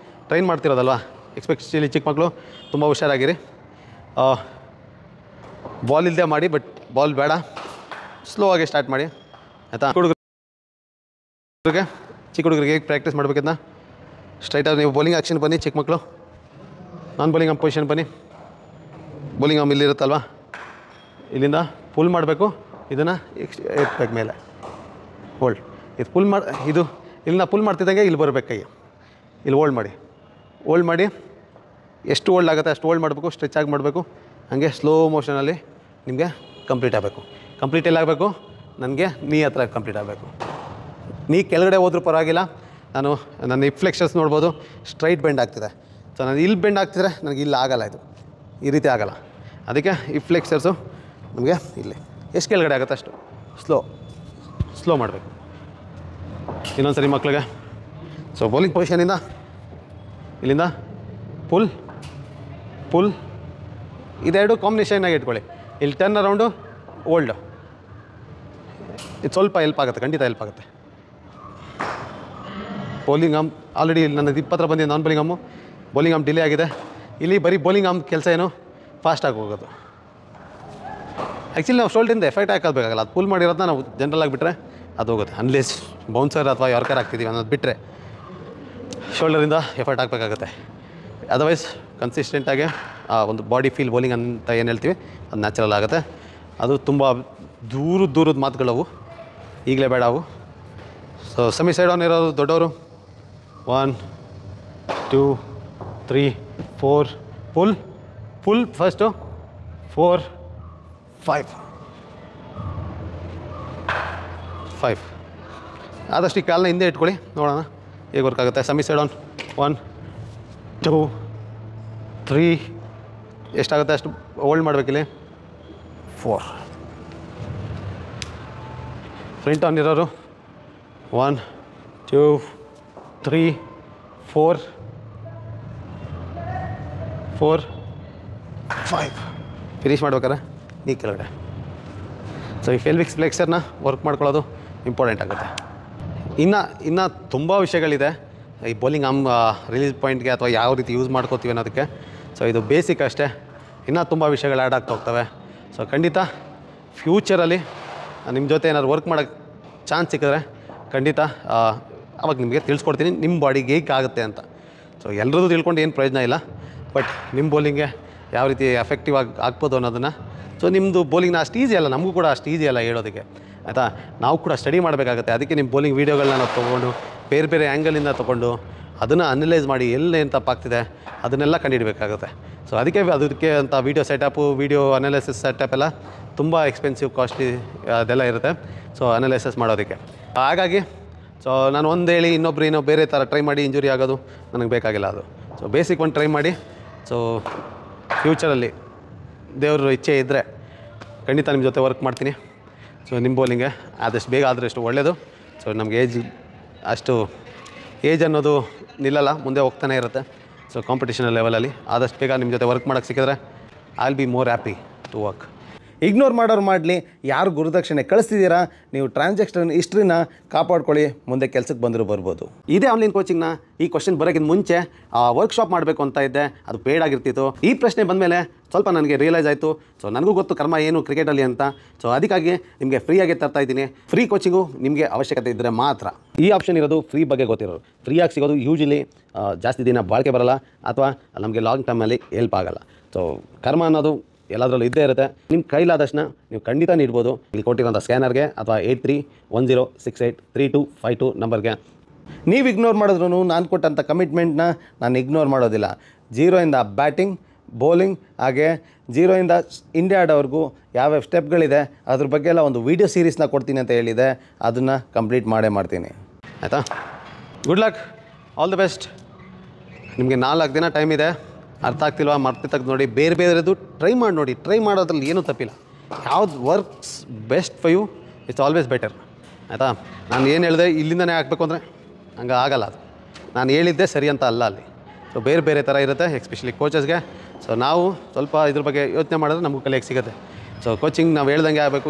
ಟ್ರೈನ್ ಮಾಡ್ತಿರೋದಲ್ವ, ಎಕ್ಸ್ಪೆಷಲಿ ಚಿಕ್ಕ ಮಕ್ಕಳು ತುಂಬ ಹುಷಾರಾಗಿರಿ. ಬಾಲ್ ಇಲ್ಲದೆ ಮಾಡಿ, ಬಟ್ ಬಾಲ್ ಬೇಡ, ಸ್ಲೋ ಆಗಿ ಸ್ಟಾರ್ಟ್ ಮಾಡಿ ಆಯಿತಾ. ಚಿಕ್ಕ ಹುಡುಗರಿಗೆ ಹೇಗೆ ಪ್ರಾಕ್ಟೀಸ್ ಮಾಡಬೇಕನ್ನ ಸ್ಟ್ರೈಟಾಗಿ ನೀವು ಬೌಲಿಂಗ್ ಆ್ಯಕ್ಷನ್ ಬನ್ನಿ. ಚಿಕ್ಕ ಮಕ್ಕಳು ನಾನ್ ಬೌಲಿಂಗ್ ಆರ್ಮ್ ಪೊಸಿಷನ್ ಬನ್ನಿ. ಬೌಲಿಂಗ್ ಆರ್ಮ್ ಇಲ್ಲಿರುತ್ತಲ್ವ, ಇಲ್ಲಿಂದ ಪುಲ್ ಮಾಡಬೇಕು. ಇದನ್ನು ಎತ್ಬೇಕು ಮೇಲೆ, ಹೋಲ್ಡ್. ಇದು ಪುಲ್ ಮಾಡಿ, ಇದು ಇಲ್ಲಿಂದ ಪುಲ್ ಮಾಡ್ತಿದ್ದಂಗೆ ಇಲ್ಲಿ ಬರಬೇಕು ಕೈ. ಇಲ್ಲಿ ಹೋಲ್ಡ್ ಮಾಡಿ ಎಷ್ಟು ಹೋಲ್ಡ್ ಆಗುತ್ತೆ ಅಷ್ಟು ಹೋಲ್ಡ್ ಮಾಡಬೇಕು. ಸ್ಟ್ರೆಚ್ ಆಗಿ ಮಾಡಬೇಕು. ಹಾಗೆ ಸ್ಲೋ ಮೋಷನಲ್ಲಿ ನಿಮಗೆ ಕಂಪ್ಲೀಟ್ ಆಗಬೇಕು. ಕಂಪ್ಲೀಟ್ ಎಲ್ಲಾಗಬೇಕು, ನನಗೆ ನೀ ಹತ್ರ ಕಂಪ್ಲೀಟ್ ಆಗಬೇಕು. ನೀ ಕೆಳಗಡೆ ಹೋದ್ರೂ ಪರವಾಗಿಲ್ಲ. ನನ್ನ ಹಿಪ್ ಫ್ಲೆಕ್ಸರ್ಸ್ ನೋಡ್ಬೋದು, ಸ್ಟ್ರೈಟ್ ಬೆಂಡ್ ಆಗ್ತಿದೆ. ಸೊ ನಾನು ಇಲ್ಲಿ ಬೆಂಡ್ ಆಗ್ತಿದ್ರೆ ನನಗೆ ಇಲ್ಲಿ ಆಗೋಲ್ಲ, ಇದು ಈ ರೀತಿ ಆಗೋಲ್ಲ. ಅದಕ್ಕೆ ಹಿಪ್ ಫ್ಲೆಕ್ಸರ್ಸು ನಮಗೆ ಇಲ್ಲಿ ಎಷ್ಟು ಕೆಳಗಡೆ ಆಗುತ್ತೆ ಅಷ್ಟು ಸ್ಲೋ ಮಾಡಬೇಕು. ಇನ್ನೊಂದು ಸರಿ ಮಕ್ಕಳಿಗೆ. ಸೊ ಬೌಲಿಂಗ್ ಪೊಸಿಷನಿಂದ ಇಲ್ಲಿಂದ ಪುಲ್ ಇದೆರಡು ಕಾಂಬಿನೇಷನ್ನಾಗಿ ಇಟ್ಕೊಳ್ಳಿ. ಇಲ್ಲಿ ಟರ್ನ್ ಅರೌಂಡು ಓಲ್ಡ್, ಇದು ಸ್ವಲ್ಪ ಹೆಲ್ಪ್ ಆಗುತ್ತೆ, ಖಂಡಿತ ಹೆಲ್ಪ್ ಆಗುತ್ತೆ. ಬೌಲಿಂಗ್ ಆರ್ಮ್ ಆಲ್ರೆಡಿ ನನ್ನದು 20 ಬಂದಿದೆ. ನಾನ್ ಬೌಲಿಂಗ್ ಆರ್ಮ್ ಡಿಲೇ ಆಗಿದೆ. ಇಲ್ಲಿ ಬರೀ ಬೌಲಿಂಗ್ ಆರ್ಮ್ ಕೆಲಸ ಏನು ಫಾಸ್ಟಾಗಿ ಹೋಗೋದು. ಆ್ಯಕ್ಚುಲಿ ನಾವು ಶೋಲ್ಡ್ರಿಂದ ಎಫೆಕ್ಟ್ ಹಾಕೋಬೇಕಾಗಲ್ಲ. ಅದು ಪುಲ್ ಮಾಡಿರೋದನ್ನ ನಾವು ಜನರಲಾಗಿ ಬಿಟ್ಟರೆ ಅದು ಹೋಗುತ್ತೆ. ಅನ್ಲೆಸ್ ಬೌನ್ಸರ್ ಅಥವಾ ಯಾರ್ಕರ್ ಹಾಕ್ತಿದ್ದೀವಿ ಅನ್ನೋದು ಬಿಟ್ಟರೆ ಶೋಲ್ಡರಿಂದ ಎಫರ್ಟ್ ಹಾಕಬೇಕಾಗುತ್ತೆ. ಅದರ್ವೈಸ್ ಕನ್ಸಿಸ್ಟೆಂಟಾಗಿ ಒಂದು ಬಾಡಿ ಫೀಲ್ ಬೌಲಿಂಗ್ ಅಂತ ಏನು ಹೇಳ್ತೀವಿ ಅದು ನ್ಯಾಚುರಲ್ ಆಗುತ್ತೆ. ಅದು ತುಂಬ ದೂರದ ಮಾತುಗಳವು, ಈಗಲೇ ಬೇಡ ಅವು. ಸೊ ಸೆಮಿ ಸೈಡ್ ಆನ್ ಇರೋರು ದೊಡ್ಡವರು 1 2 3 4 ಪುಲ್ ಫಸ್ಟು 4 5 ಆದಷ್ಟು ಈ ಕಾಲನ್ನ ಹಿಂದೆ ಇಟ್ಕೊಳ್ಳಿ, ನೋಡೋಣ ಹೇಗೆ ವರ್ಕ್ ಆಗುತ್ತೆ. ಸೆಮಿ ಸೈಡ್ ಆನ್ 1 2 3 ಎಷ್ಟಾಗುತ್ತೆ ಅಷ್ಟು ಹೋಲ್ಡ್ ಮಾಡಬೇಕಿಲ್ಲಿ. 4 ಫ್ರಂಟ್ ಆನ್ ಇರೋರು 1 2 3 4 5 ಫಿನಿಷ್ ಮಾಡ್ಬೇಕಾರೆ ನೀ ಕೆಳಗಡೆ ಸೊ ಈ ಫೆಲ್ವಿಕ್ಸ್ ಫ್ಲೆಕ್ಸರ್ನ ವರ್ಕ್ ಮಾಡ್ಕೊಳ್ಳೋದು ಇಂಪಾರ್ಟೆಂಟ್ ಆಗುತ್ತೆ. ಇನ್ನು ತುಂಬ ವಿಷಯಗಳಿದೆ ಈ ಬೌಲಿಂಗ್ ರಿಲೀಸ್ ಪಾಯಿಂಟ್ಗೆ ಅಥವಾ ಯಾವ ರೀತಿ ಯೂಸ್ ಮಾಡ್ಕೋತೀವಿ ಅನ್ನೋದಕ್ಕೆ. ಸೊ ಇದು ಬೇಸಿಕ್ ಅಷ್ಟೇ, ಇನ್ನೂ ತುಂಬ ವಿಷಯಗಳು ಆ್ಯಡ್ ಆಗ್ತಾ ಹೋಗ್ತವೆ. ಸೊ ಖಂಡಿತ ಫ್ಯೂಚರಲ್ಲಿ ನಿಮ್ಮ ಜೊತೆ ಏನಾದ್ರು ವರ್ಕ್ ಮಾಡೋಕ್ಕೆ ಚಾನ್ಸ್ ಸಿಕ್ಕಿದ್ರೆ ಖಂಡಿತ ಅವಾಗ ನಿಮಗೆ ತಿಳಿಸ್ಕೊಡ್ತೀನಿ ನಿಮ್ಮ ಬಾಡಿಗೆ ಹೇಗೆ ಆಗುತ್ತೆ ಅಂತ. ಸೊ ಎಲ್ಲರದ್ದು ತಿಳ್ಕೊಂಡು ಏನು ಪ್ರಯೋಜನ ಇಲ್ಲ, ಬಟ್ ನಿಮ್ಮ ಬೌಲಿಂಗ್ಗೆ ಯಾವ ರೀತಿ ಎಫೆಕ್ಟಿವ್ ಆಗ್ಬೋದು ಅನ್ನೋದನ್ನು. ಸೊ ನಿಮ್ಮದು ಬೌಲಿಂಗ್ನ ಅಷ್ಟು ಈಸಿ ಅಲ್ಲ, ನಮಗೂ ಕೂಡ ಅಷ್ಟು ಈಸಿ ಅಲ್ಲ ಹೇಳೋದಕ್ಕೆ, ಆಯಿತಾ. ನಾವು ಕೂಡ ಸ್ಟಡಿ ಮಾಡಬೇಕಾಗುತ್ತೆ. ಅದಕ್ಕೆ ನಿಮ್ಮ ಬೌಲಿಂಗ್ ವೀಡಿಯೋಗಳನ್ನ ನಾವು ತೊಗೊಂಡು ಬೇರೆ ಬೇರೆ ಆ್ಯಂಗಲಿಂದ ತೊಗೊಂಡು ಅದನ್ನು ಅನಲೈಸ್ ಮಾಡಿ ಎಲ್ಲೇನು ತಪ್ಪಾಗ್ತಿದೆ ಅದನ್ನೆಲ್ಲ ಕಂಡುಹಿಡಬೇಕಾಗುತ್ತೆ. ಸೊ ಅದಕ್ಕೆ ಅಂತ video setup, video analysis setup ಎಲ್ಲ ತುಂಬ ಎಕ್ಸ್ಪೆನ್ಸಿವ್, ಕಾಸ್ಟ್ಲಿ ಅದೆಲ್ಲ ಇರುತ್ತೆ. ಸೊ ಅನಾಲಿಸಿಸ್ ಮಾಡೋದಕ್ಕೆ ಹಾಗಾಗಿ ಸೊ ನಾನು ಒಂದು ಹೇಳಿ ಇನ್ನೊಬ್ಬರು ಬೇರೆ ಥರ ಟ್ರೈ ಮಾಡಿ ಇಂಜುರಿ ಆಗೋದು ನನಗೆ ಬೇಕಾಗಿಲ್ಲ. ಅದು ಸೊ ಬೇಸಿಕ್ ಒಂದು ಟ್ರೈ ಮಾಡಿ. ಸೊ ಫ್ಯೂಚರಲ್ಲಿ ದೇವ್ರ ಇಚ್ಛೆ ಇದ್ದರೆ ಖಂಡಿತ ನಿಮ್ಮ ಜೊತೆ ವರ್ಕ್ ಮಾಡ್ತೀನಿ. ಸೊ ನಿಮ್ಮ ಬೌಲಿಂಗ್ಗೆ ಆದಷ್ಟು ಬೇಗ ಆದಷ್ಟು ಒಳ್ಳೆಯದು. ಸೊ ನಮಗೆ ಏಜ್ ಅನ್ನೋದು ನಿಲ್ಲಲ್ಲ, ಮುಂದೆ ಹೋಗ್ತಾನೆ ಇರುತ್ತೆ. ಸೊ ಕಾಂಪಿಟೇಷನ್ ಲೆವೆಲಲ್ಲಿ ಆದಷ್ಟು ಬೇಗ ನಿಮ್ಮ ಜೊತೆ ವರ್ಕ್ ಮಾಡೋಕ್ಕೆ ಸಿಕ್ಕಿದ್ರೆ I will be more happy to work. Ignore ಮಾಡೋರು ಮಾಡಲಿ, ಯಾರು ಗುರುದಕ್ಷಿಣೆ ಕಳಿಸ್ತಿದ್ದೀರಾ ನೀವು ಟ್ರಾನ್ಸಾಕ್ಷನ್ ಹಿಸ್ಟ್ರಿನ ಕಾಪಾಡ್ಕೊಳ್ಳಿ, ಮುಂದೆ ಕೆಲಸಕ್ಕೆ ಬಂದರೂ ಬರ್ಬೋದು. ಇದೇ ಆನ್ಲೈನ್ ಕೋಚಿಂಗ್ನ ಈ ಕ್ವಶನ್ ಬರೋಕ್ಕಿಂತ ಮುಂಚೆ ವರ್ಕ್ಶಾಪ್ ಮಾಡಬೇಕು ಅಂತ ಇದ್ದೆ, ಅದು ಪೇಯ್ಡ್ ಆಗಿರ್ತಿತ್ತು. ಈ ಪ್ರಶ್ನೆ ಬಂದಮೇಲೆ ಸ್ವಲ್ಪ ನನಗೆ ರಿಯಲೈಸ್ ಆಯಿತು. ಸೊ ನನಗೂ ಗೊತ್ತು ಕರ್ಮ ಏನು ಕ್ರಿಕೆಟಲ್ಲಿ ಅಂತ. ಸೊ ಅದಕ್ಕಾಗಿ ನಿಮಗೆ ಫ್ರೀಯಾಗಿ ತರ್ತಾ ಇದ್ದೀನಿ. ಫ್ರೀ ಕೋಚಿಂಗು ನಿಮಗೆ ಅವಶ್ಯಕತೆ ಇದ್ದರೆ ಮಾತ್ರ. ಈ ಆಪ್ಷನ್ ಇರೋದು ಫ್ರೀ ಬಗ್ಗೆ ಗೊತ್ತಿರೋರು. ಫ್ರೀಯಾಗಿ ಸಿಗೋದು ಯೂಶಲಿ ಜಾಸ್ತಿ ದಿನ ಬಾಳಿಕೆ ಬರೋಲ್ಲ ಅಥವಾ ನಮಗೆ ಲಾಂಗ್ ಟರ್ಮಲ್ಲಿ ಹೆಲ್ಪ್ ಆಗೋಲ್ಲ. ಸೊ ಕರ್ಮ ಅನ್ನೋದು ಎಲ್ಲದರಲ್ಲೂ ಇದ್ದೇ ಇರುತ್ತೆ. ನಿಮ್ಮ ಕೈಲಾದಷ್ಟನ್ನ ನೀವು ಖಂಡಿತ ನೀಡ್ಬೋದು. ಇಲ್ಲಿ ಕೊಟ್ಟಿರೋಂಥ ಸ್ಕ್ಯಾನರ್ಗೆ ಅಥವಾ 8310683252 ನಂಬರ್ಗೆ. ನೀವು ಇಗ್ನೋರ್ ಮಾಡಿದ್ರು ನಾನು ಕೊಟ್ಟಂಥ ಕಮಿಟ್ಮೆಂಟ್ನ ನಾನು ಇಗ್ನೋರ್ ಮಾಡೋದಿಲ್ಲ. 0ಇಂದ ಬ್ಯಾಟಿಂಗ್, ಬೌಲಿಂಗ್, ಹಾಗೆ 0ಇಂದ ಇಂಡಿಯಾ ಆಡೋವರೆಗೂ ಯಾವ್ಯಾವ ಸ್ಟೆಪ್ಗಳಿದೆ ಅದ್ರ ಬಗ್ಗೆ ಎಲ್ಲ ಒಂದು ವೀಡಿಯೋ ಸೀರೀಸ್ನ ಕೊಡ್ತೀನಿ ಅಂತ ಹೇಳಿದೆ. ಅದನ್ನು ಕಂಪ್ಲೀಟ್ ಮಾಡೇ ಮಾಡ್ತೀನಿ, ಆಯಿತಾ. Good luck, all the best. ನಿಮಗೆ 4 ದಿನ ಟೈಮ್ ಇದೆ. ಅರ್ಥ ಆಗ್ತಿಲ್ವಾ ಮರ್ತಿ ತೆಗೆದು ನೋಡಿ, ಬೇರೆ ಬೇರೆದು ಟ್ರೈ ಮಾಡಿ ನೋಡಿ. ಟ್ರೈ ಮಾಡೋದ್ರಲ್ಲಿ ಏನೂ ತಪ್ಪಿಲ್ಲ. ಯಾವ್ದು works best for you it's always better, ಆಯಿತಾ. ನಾನು ಏನು ಹೇಳಿದೆ ಇಲ್ಲಿಂದನೇ ಹಾಕಬೇಕು ಅಂದರೆ ಹಂಗೆ ಆಗಲ್ಲ. ಅದು ನಾನು ಹೇಳಿದ್ದೆ ಸರಿ ಅಂತ ಅಲ್ಲ ಅಲ್ಲಿ. ಸೊ ಬೇರೆ ಬೇರೆ ಥರ ಇರುತ್ತೆ, ಎಸ್ಪೆಷಲಿ ಕೋಚಸ್ಗೆ. ಸೊ ನಾವು ಸ್ವಲ್ಪ ಇದ್ರ ಬಗ್ಗೆ ಯೋಚನೆ ಮಾಡಿದ್ರೆ ನಮಗೂ ಕಲಿಯೋಕ್ಕೆ ಸಿಗುತ್ತೆ. ಸೊ ಕೋಚಿಂಗ್ ನಾವು ಹೇಳ್ದಂಗೆ ಆಗಬೇಕು,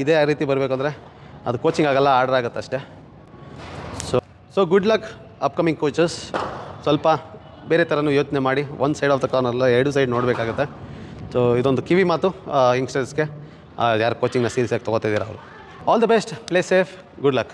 ಇದೇ ಆ ರೀತಿ ಬರಬೇಕು ಅಂದರೆ ಅದು ಕೋಚಿಂಗ್ ಆಗಲ್ಲ, ಆರ್ಡರ್ ಆಗುತ್ತೆ ಅಷ್ಟೇ. So good luck upcoming coaches. ಸ್ವಲ್ಪ ಬೇರೆ ಥರನೂ ಯೋಚನೆ ಮಾಡಿ, ಒಂದು ಸೈಡ್ ಆಫ್ ದ ಕಾರ್ನರ್ಲ್ಲ 2 ಸೈಡ್ ನೋಡಬೇಕಾಗುತ್ತೆ. ಸೊ ಇದೊಂದು ಕಿವಿ ಮಾತು ಯಂಗ್ಸ್ಟರ್ಸ್ಗೆ, ಯಾರು ಕೋಚಿಂಗ್ನ ಸೀರಿಯಸ್ ಆಗಿ ತೊಗೋತಿದ್ದೀರ ಅವರು. All the best, play safe, good luck.